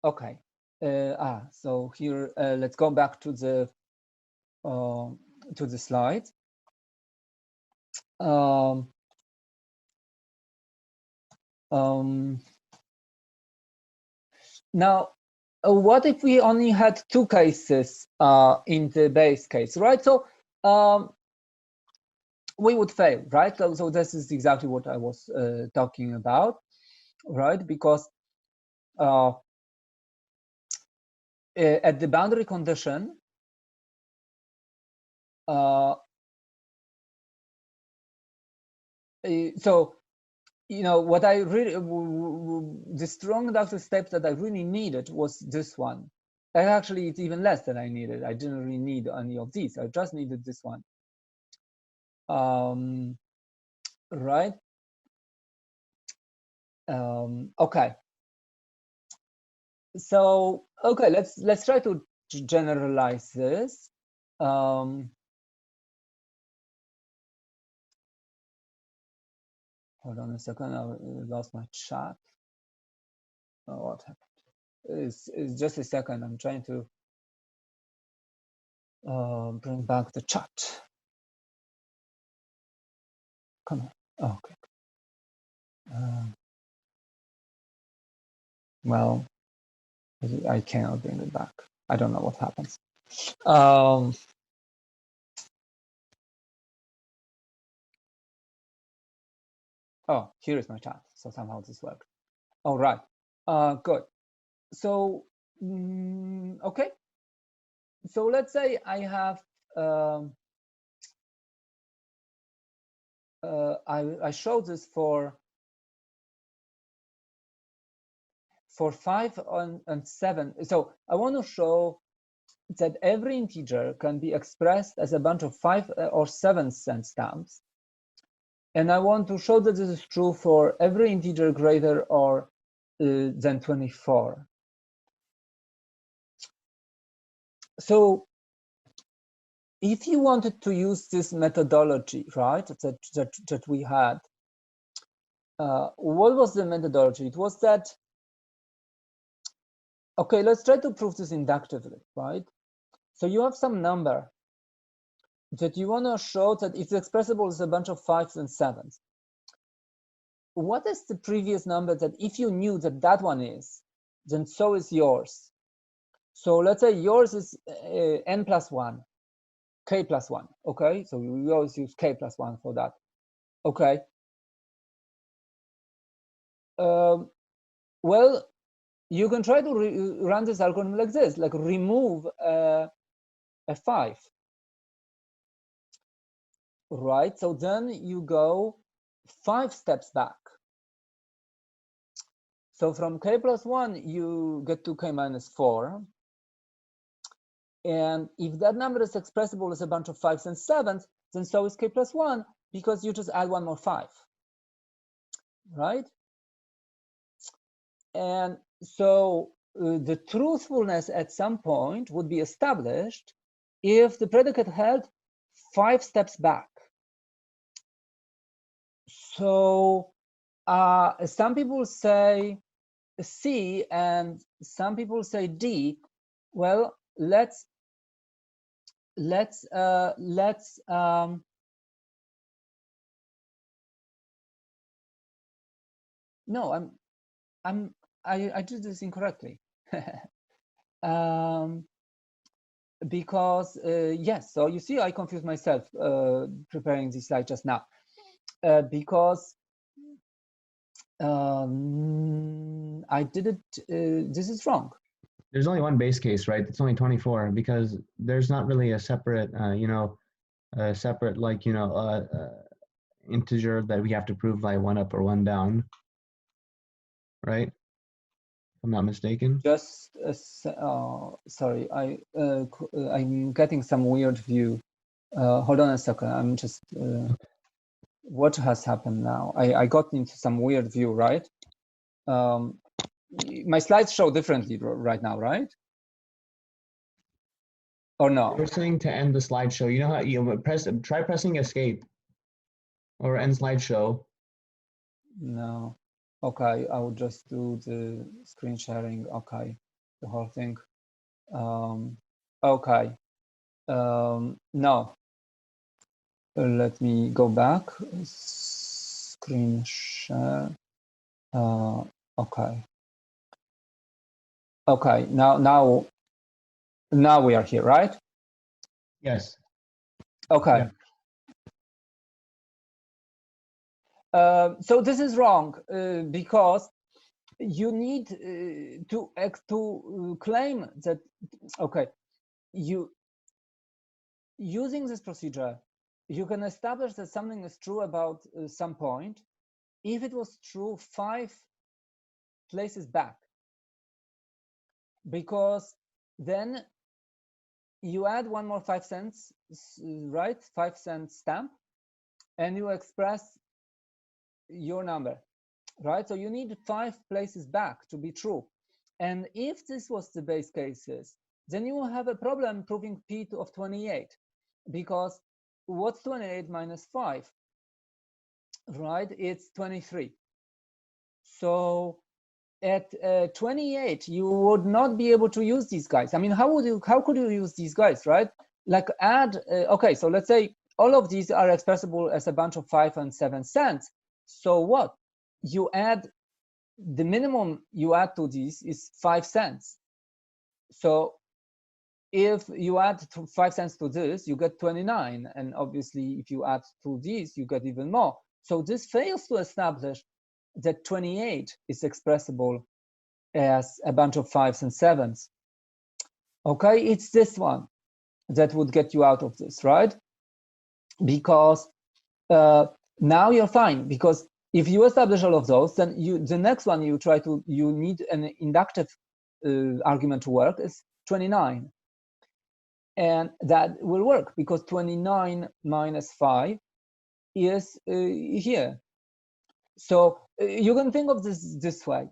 Okay. So here, let's go back to the slide. Now, what if we only had 2 cases in the base case, right? So we would fail, right? So this is exactly what I was talking about, right? Because at the boundary condition, so, you know, what I really, the strong inductive steps that I really needed was this one. And actually, it's even less than I needed. I didn't really need any of these. I just needed this one. Right? Okay. So, okay, let's try to generalize this. Hold on a second, I lost my chat. Oh, what happened? It's just a second. I'm trying to bring back the chat. Come on. Oh, okay. Well, I cannot bring it back. I don't know what happens. Oh, here is my chat. So somehow this worked. All right. Good. So, okay. So let's say I have, I showed this for 5 and 7. So I want to show that every integer can be expressed as a bunch of 5 or 7 cent stamps. And I want to show that this is true for every integer greater or than 24. So if you wanted to use this methodology, right, that we had, what was the methodology? It was that, okay, let's try to prove this inductively, right? So you have some number that you want to show that it's expressible as a bunch of 5s and 7s. What is the previous number that if you knew that that one is, then so is yours? So let's say yours is n plus 1, k plus 1, okay? So we always use k plus 1 for that, okay? Well, you can try to run this algorithm like this, like remove a 5, right? So then you go 5 steps back. So from k plus 1, you get to k minus 4. And if that number is expressible as a bunch of 5s and 7s, then so is k plus 1, because you just add one more 5, right? And so the truthfulness at some point would be established if the predicate held 5 steps back. So some people say C and some people say D. Well, let's no, I did this incorrectly. Because yes, so you see, I confused myself preparing this slide just now, because I did it. This is wrong. There's only one base case, right? It's only 24 because there's not really a separate, integer that we have to prove by 1 up or 1 down, right? If I'm not mistaken. Just sorry, I'm getting some weird view. Hold on a second. I'm just. What has happened now? I got into some weird view, right? My slides show differently right now, right? Or no? We're saying to end the slideshow. You know how you try pressing escape or end slideshow. No. Okay, I will just do the screen sharing. Okay, the whole thing. Okay. No. Let me go back. Screen share. Okay. Okay. Now we are here, right? Yes. Okay. Yeah. So this is wrong because you need to claim that. Okay, using this procedure, you can establish that something is true about some point if it was true 5 places back, because then you add one more 5 cents, right? 5 cent stamp, and you express your number, right? So you need 5 places back to be true. And if this was the base cases, then you will have a problem proving P of 28, because what's 28 minus 5, right? It's 23. So at 28, you would not be able to use these guys. I mean, how could you use these guys, right? Like add, okay, so let's say all of these are expressible as a bunch of 5 and 7 cents. So what? You add, the minimum you add to these is 5 cents. So if you add 5 cents to this, you get 29. And obviously, if you add to these, you get even more. So this fails to establish that 28 is expressible as a bunch of 5s and 7s. Okay, it's this one that would get you out of this, right? Because now you're fine, because if you establish all of those, then the next one you need an inductive argument to work is 29. And that will work because 29 minus 5 is here. So you can think of this way.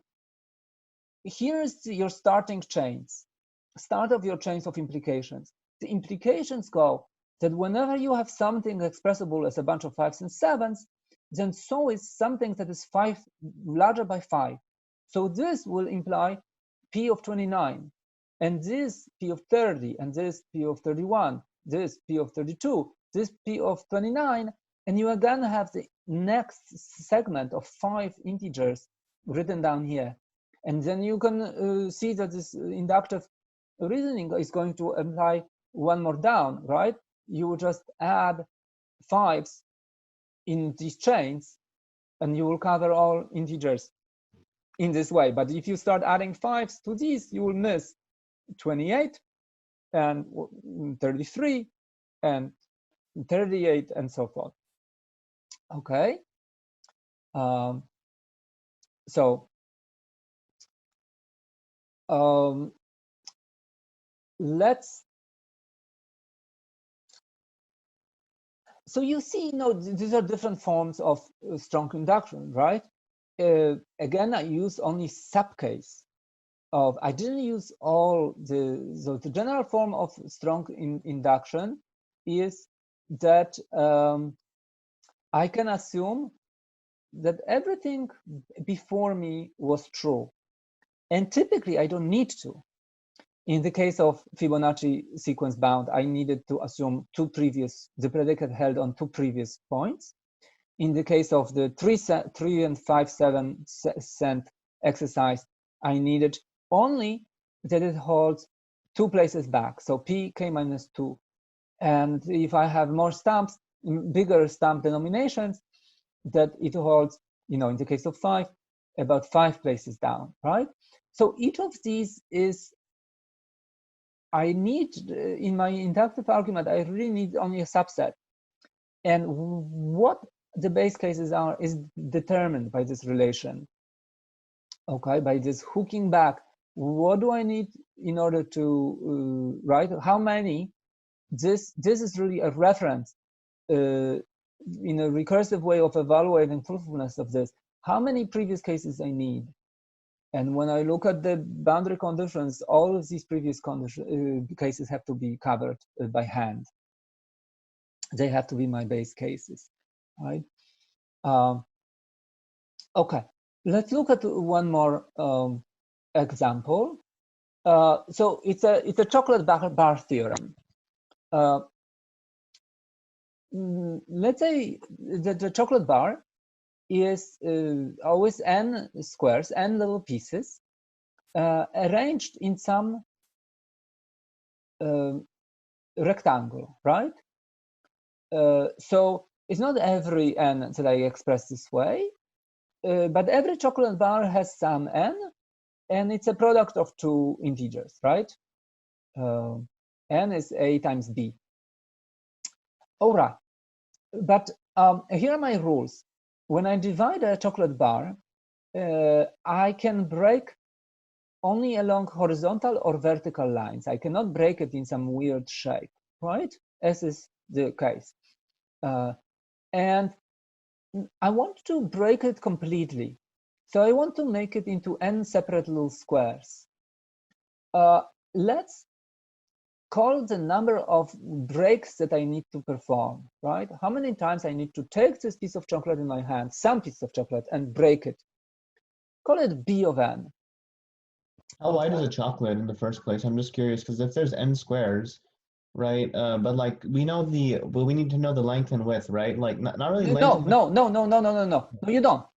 Here's your starting chains, start of your chains of implications. The implications go that whenever you have something expressible as a bunch of 5s and 7s, then so is something that is 5 larger by 5. So this will imply P of 29, and this P of 30, and this P of 31, this P of 32, this P of 29, and you again have the next segment of 5 integers written down here. And then you can see that this inductive reasoning is going to imply one more down, right? You just add 5s in these chains and you will cover all integers in this way. But if you start adding 5s to these, you will miss 28 and 33 and 38 and so forth. Okay. So you see, these are different forms of strong induction, right? Again, I use only subcase of, I didn't use all so the general form of strong induction is that I can assume that everything before me was true. And typically I don't need to. In the case of Fibonacci sequence bound, I needed to assume the predicate held on 2 previous points. In the case of the 3 and 5 7 cent exercise, I needed only that it holds 2 places back, so pk minus 2. And if I have more stamps, bigger stamp denominations, that it holds, in the case of 5, about 5 places down, right? So each of these is, I need, in my inductive argument, I really need only a subset. And what the base cases are is determined by this relation, okay, by this hooking back. What do I need in order to write? How many? This is really a reference in a recursive way of evaluating truthfulness of this. How many previous cases I need? And when I look at the boundary conditions, all of these previous cases have to be covered by hand. They have to be my base cases, right? Okay, let's look at one more example. So it's a chocolate bar theorem. Let's say that the chocolate bar is always n squares, n little pieces, arranged in some rectangle, right? So it's not every n that I express this way, but every chocolate bar has some n, and it's a product of 2 integers, right? N is a times b. All right, but here are my rules. When I divide a chocolate bar, I can break only along horizontal or vertical lines. I cannot break it in some weird shape, right? As is the case. And I want to break it completely. So I want to make it into n separate little squares. Let's call the number of breaks that I need to perform, right? How many times I need to take this piece of chocolate in my hand, some piece of chocolate, and break it. Call it B of n. How wide is a chocolate in the first place? I'm just curious, because if there's n squares, right? But like we need to know the length and width, right? Like not really length. No,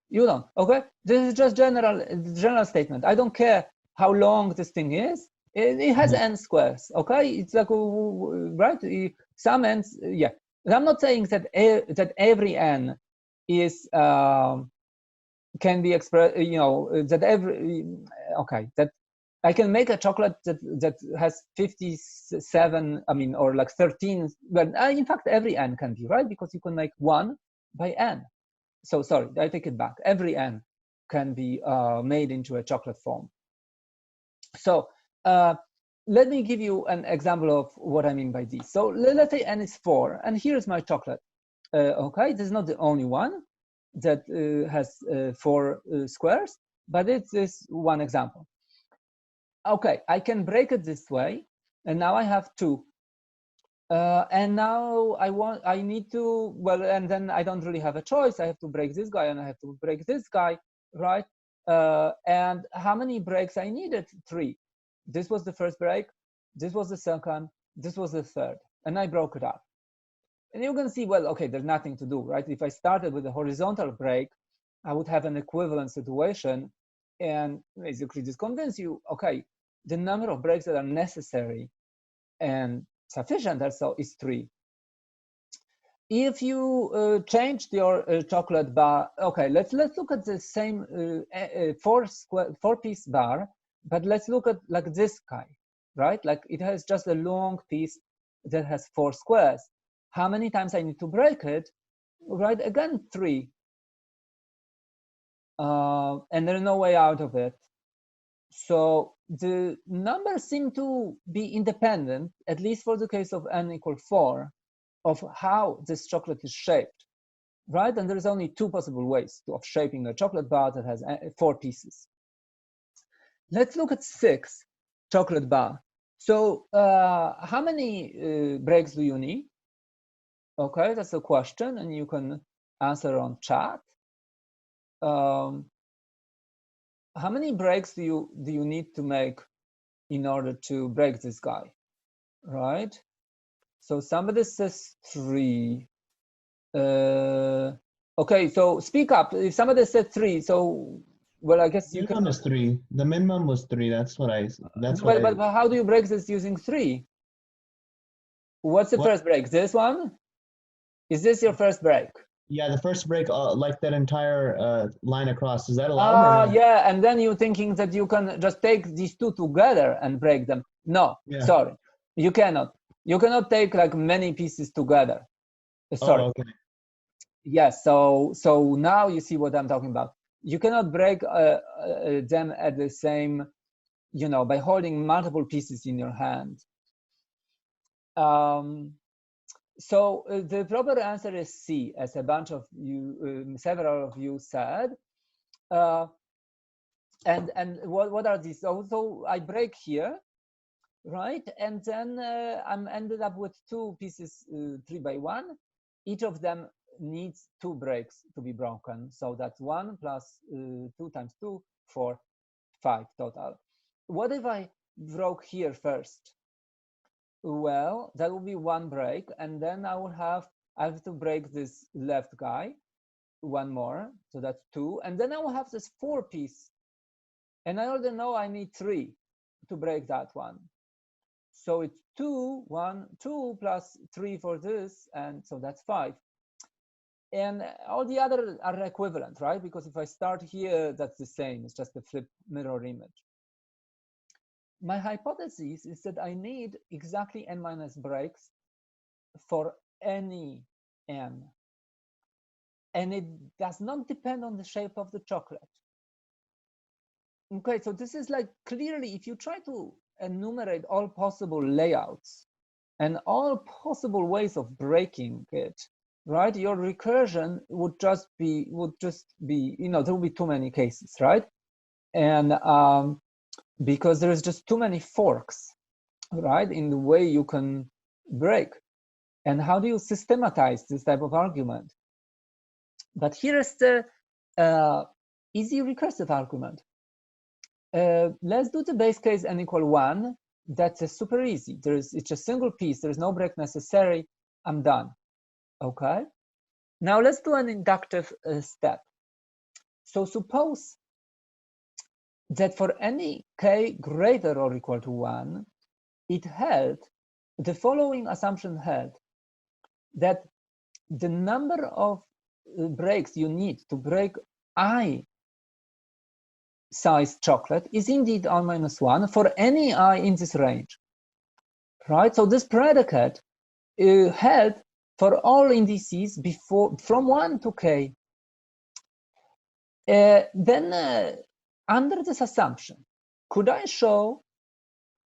you don't. Okay, this is just general statement. I don't care how long this thing is. It has n squares. Okay, it's like right. Some n's, yeah. I'm not saying that that every n is can be expressed, you know, that that I can make a chocolate that has 57, I mean, or like 13, but in fact every n can be, right? Because you can make 1 by n. So sorry, I take it back. Every n can be made into a chocolate form. So let me give you an example of what I mean by this. So let's say n is 4, and here's my chocolate. Okay, this is not the only one that has 4 squares, but it's this one example. Okay, I can break it this way, and now I have 2. And now I need to, well, and then I don't really have a choice. I have to break this guy and I have to break this guy, right? And how many breaks I needed? 3. This was the first break, this was the second, this was the third, and I broke it up. And you can see, well, okay, there's nothing to do, right? If I started with a horizontal break, I would have an equivalent situation, and basically just convince you, okay, the number of breaks that are necessary and sufficient also is 3. If you changed your chocolate bar, okay, let's look at the same 4-piece bar, but let's look at like this guy, right? Like it has just a long piece that has 4 squares. How many times I need to break it? Right, again 3. And there's no way out of it. So the numbers seem to be independent, at least for the case of n equal 4, of how this chocolate is shaped, right? And there's only 2 possible ways of shaping a chocolate bar that has 4 pieces. Let's look at 6 chocolate bar. So how many breaks do you need? Okay, that's a question, and you can answer on chat. How many breaks do you need to make in order to break this guy, right? So somebody says 3. Okay, so speak up. If somebody said 3, so well, I guess you can. Minimum is 3. The minimum was 3. That's what I. But how do you break this using 3? What's the first break? This one? Is this your first break? Yeah, the first break, like that entire line across. Is that allowed? Yeah, and then you're thinking that you can just take these 2 together and break them. No, yeah. Sorry, you cannot. You cannot take like many pieces together. Sorry. Oh, okay. Yes. So now you see what I'm talking about. You cannot break them at the same, you know, by holding multiple pieces in your hand. So the proper answer is C, as a bunch of you, several of you said. And what are these? So I break here, right? And then I'm ended up with 2 pieces, 3 by 1. Each of them needs 2 breaks to be broken. So that's 1 plus 2 times 2, 4, 5 total. What if I broke here first? Well, that will be 1 break, and then I have to break this left guy, 1 more, so that's 2, and then I will have this 4 piece, and I already know I need 3 to break that one. So it's 2, 1, 2 plus 3 for this, and so that's 5. And all the others are equivalent, right? Because if I start here, that's the same. It's just a flip mirror image. My hypothesis is that I need exactly n minus breaks for any n. And it does not depend on the shape of the chocolate. Okay, so this is like clearly, if you try to enumerate all possible layouts and all possible ways of breaking it, right? Your recursion would just be, you know, there will be too many cases, right? And because there is just too many forks, right, in the way you can break. And how do you systematize this type of argument? But here's the easy recursive argument. Let's do the base case n equal 1. That's super easy. It's a single piece. There's no break necessary. I'm done. Okay. Now let's do an inductive step. So suppose that for any k greater or equal to 1, it held, the following assumption held, that the number of breaks you need to break I size chocolate is indeed I minus 1 for any I in this range, right? So this predicate held for all indices before from 1 to k. Then under this assumption, could I show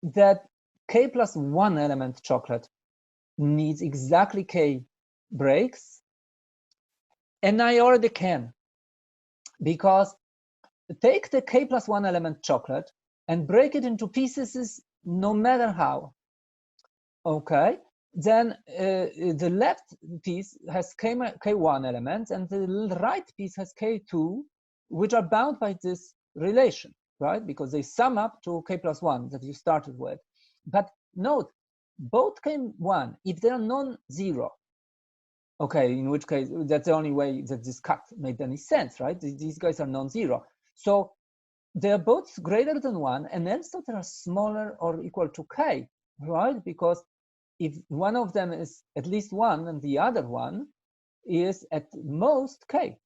that k plus 1 element chocolate needs exactly k breaks? And I already can, because take the k plus 1 element chocolate and break it into pieces no matter how. Okay, then the left piece has k1 elements and the right piece has k2, which are bound by this relation, right? Because they sum up to k plus 1 that you started with. But note, both k1, if they are non-zero, okay, in which case that's the only way that this cut made any sense, right? These guys are non-zero. So they're both greater than 1, and also they are smaller or equal to k, right? Because if one of them is at least 1 and the other one is at most k.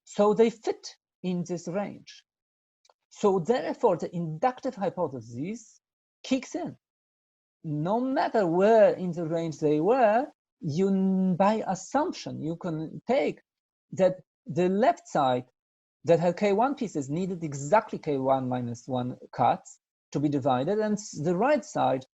So they fit in this range. So therefore, the inductive hypothesis kicks in. No matter where in the range they were, you, by assumption, you can take that the left side that had k1 pieces needed exactly k1 minus 1 cuts to be divided, and the right side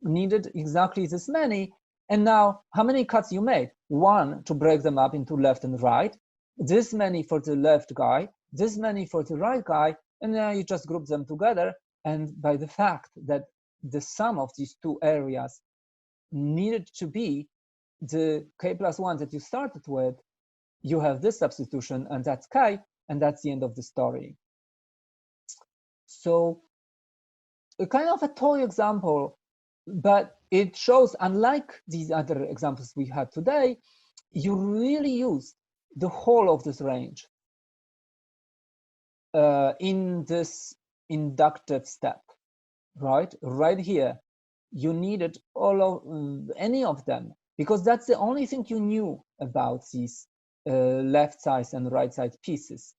needed exactly this many. And now, how many cuts you made? 1 to break them up into left and right, this many for the left guy, this many for the right guy, and now you just group them together. And by the fact that the sum of these two areas needed to be the k plus 1 that you started with, you have this substitution, and that's k, and that's the end of the story. So a kind of a toy example, but it shows, unlike these other examples we had today, you really use the whole of this range in this inductive step, right? Right here, you needed all of any of them, because that's the only thing you knew about these left side and right side pieces.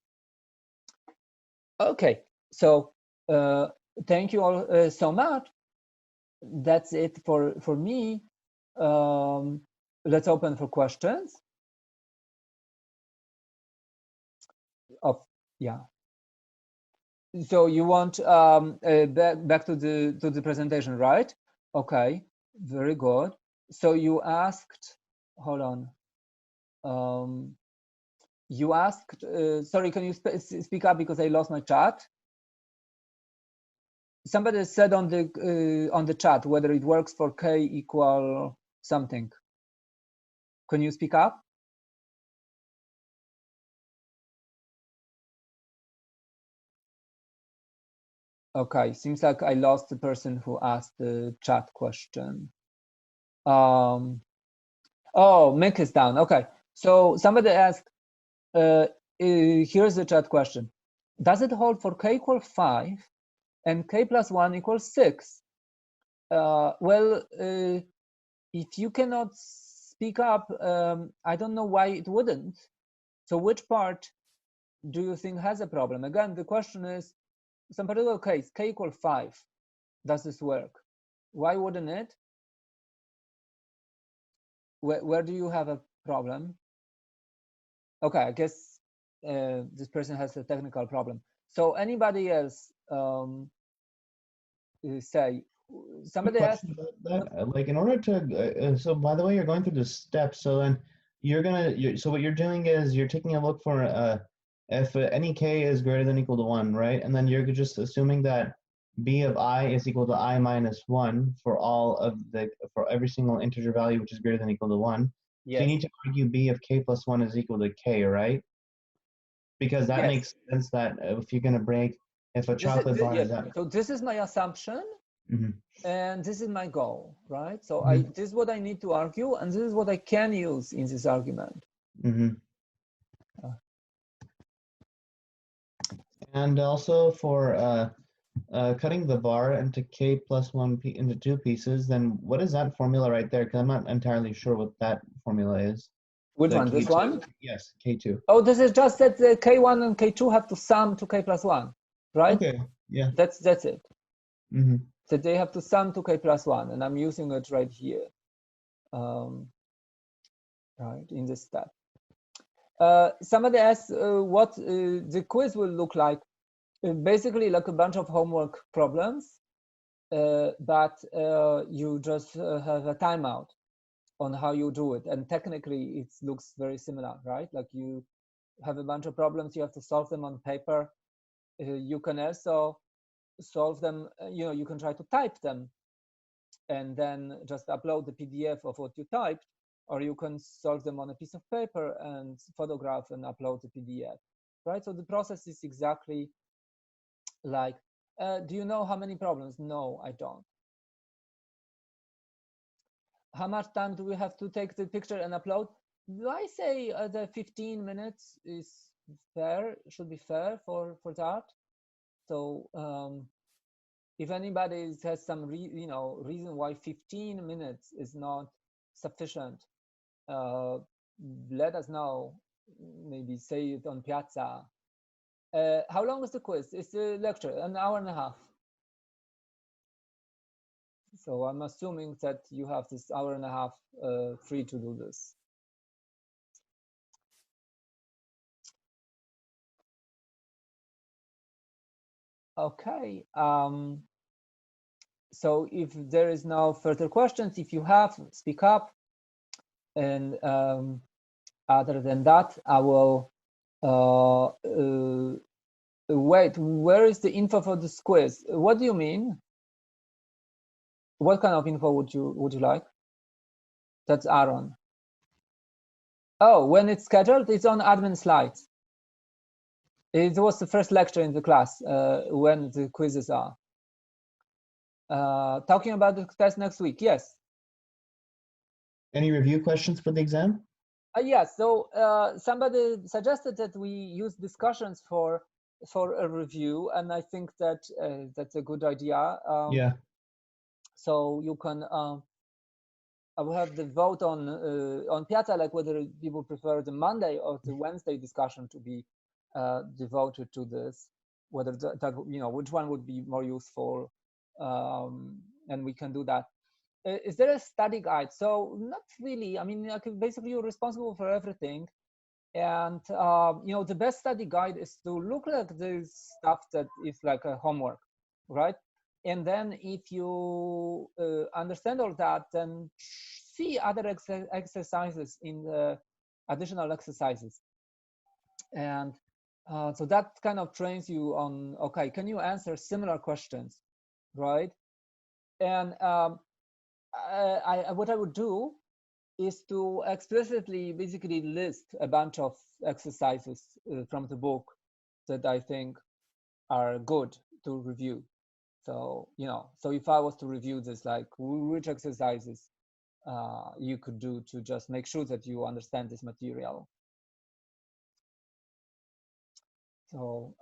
Okay, so thank you all so much. That's it for me. Let's open for questions. Yeah. So you want back to the presentation, right? Okay, very good. So you asked, hold on. You asked, sorry, can you speak up because I lost my chat? Somebody said on the chat whether it works for k equal something. Can you speak up? Okay, seems like I lost the person who asked the chat question. Oh, Mick is down. Okay, so somebody asked, here's the chat question. Does it hold for k equal 5 and k plus 1 equals 6? Well, if you cannot speak up, I don't know why it wouldn't. So which part do you think has a problem? Again, the question is, some particular case, k equal 5, does this work? Why wouldn't it? Where do you have a problem? Okay, I guess this person has a technical problem. So anybody else say, somebody asked that. Like in order to, so by the way, you're going through the steps. So then so what you're doing is you're taking a look for if any k is greater than or equal to 1, right? And then you're just assuming that b of I is equal to I minus 1 for every single integer value which is greater than or equal to 1. yes. So you need to argue b of k plus 1 is equal to k, right? Because that makes sense that if you're going to break, if a chocolate bar is that. So this is my assumption, and this is my goal, right? So this is what I need to argue, and this is what I can use in this argument. And also for cutting the bar into k plus 1 into 2 pieces, then what is that formula right there? Because I'm not entirely sure what that formula is. Which The one? This K2. one? Yes, K2. Oh, this is just that the K1 and K2 have to sum to K plus 1, right? Okay, yeah. That's it. Mm-hmm. So they have to sum to K plus 1, and I'm using it right here, right, in this step. Somebody asked what the quiz will look like. Basically, like a bunch of homework problems, but you just have a timeout on how you do it. And technically, it looks very similar, right? Like you have a bunch of problems, you have to solve them on paper. You can also solve them, you can try to type them and then just upload the PDF of what you typed, or you can solve them on a piece of paper and photograph and upload the PDF, right? So the process is exactly like, do you know how many problems? No, I don't. How much time do we have to take the picture and upload? I say the 15 minutes is fair, should be fair for that. So if anybody has some reason why 15 minutes is not sufficient, let us know. Maybe say it on Piazza. How long is the quiz? It's the lecture, an hour and a half. So I'm assuming that you have this hour and a half free to do this. Okay. So if there is no further questions, if you have, speak up. And other than that, I will wait. Where is the info for this quiz? What do you mean? What kind of info would you like? That's Aaron. Oh, when it's scheduled, it's on admin slides. It was the first lecture in the class when the quizzes are. Talking about the test next week, yes. Any review questions for the exam? Yes, so somebody suggested that we use discussions for a review, and I think that that's a good idea. Yeah. So you can I will have the vote on Piazza, like whether people prefer the Monday or the Wednesday discussion to be devoted to this, whether that which one would be more useful, and we can do that. Is there a study guide? So not really. I mean, basically you're responsible for everything, and the best study guide is to look at the stuff that is like a homework, right? And then if you understand all that, then see other exercises in the additional exercises, and so that kind of trains you on, okay, can you answer similar questions, right? And what I would do is to explicitly basically list a bunch of exercises from the book that I think are good to review. So, so if I was to review this, like which exercises you could do to just make sure that you understand this material. So,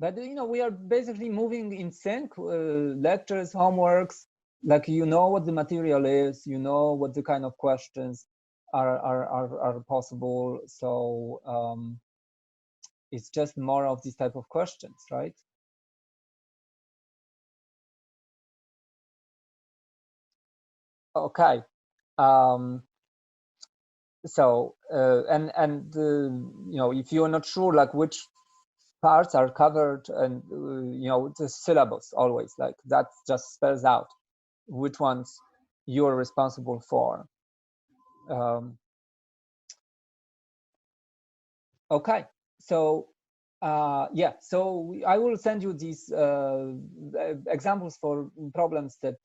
but we are basically moving in sync. Lectures, homeworks, like what the material is, what the kind of questions are possible. So it's just more of these type of questions, right? Okay. So if you're not sure like which parts are covered, and the syllabus always, like that just spells out which ones you're responsible for. Okay, so yeah, so I will send you these examples for problems that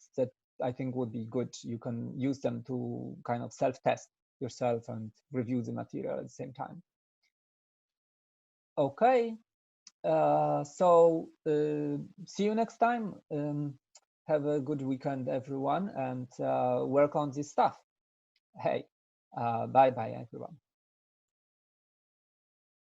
I think would be good. You can use them to kind of self-test yourself and review the material at the same time. Okay, so see you next time. Have a good weekend, everyone, and work on this stuff. Hey, bye-bye, everyone.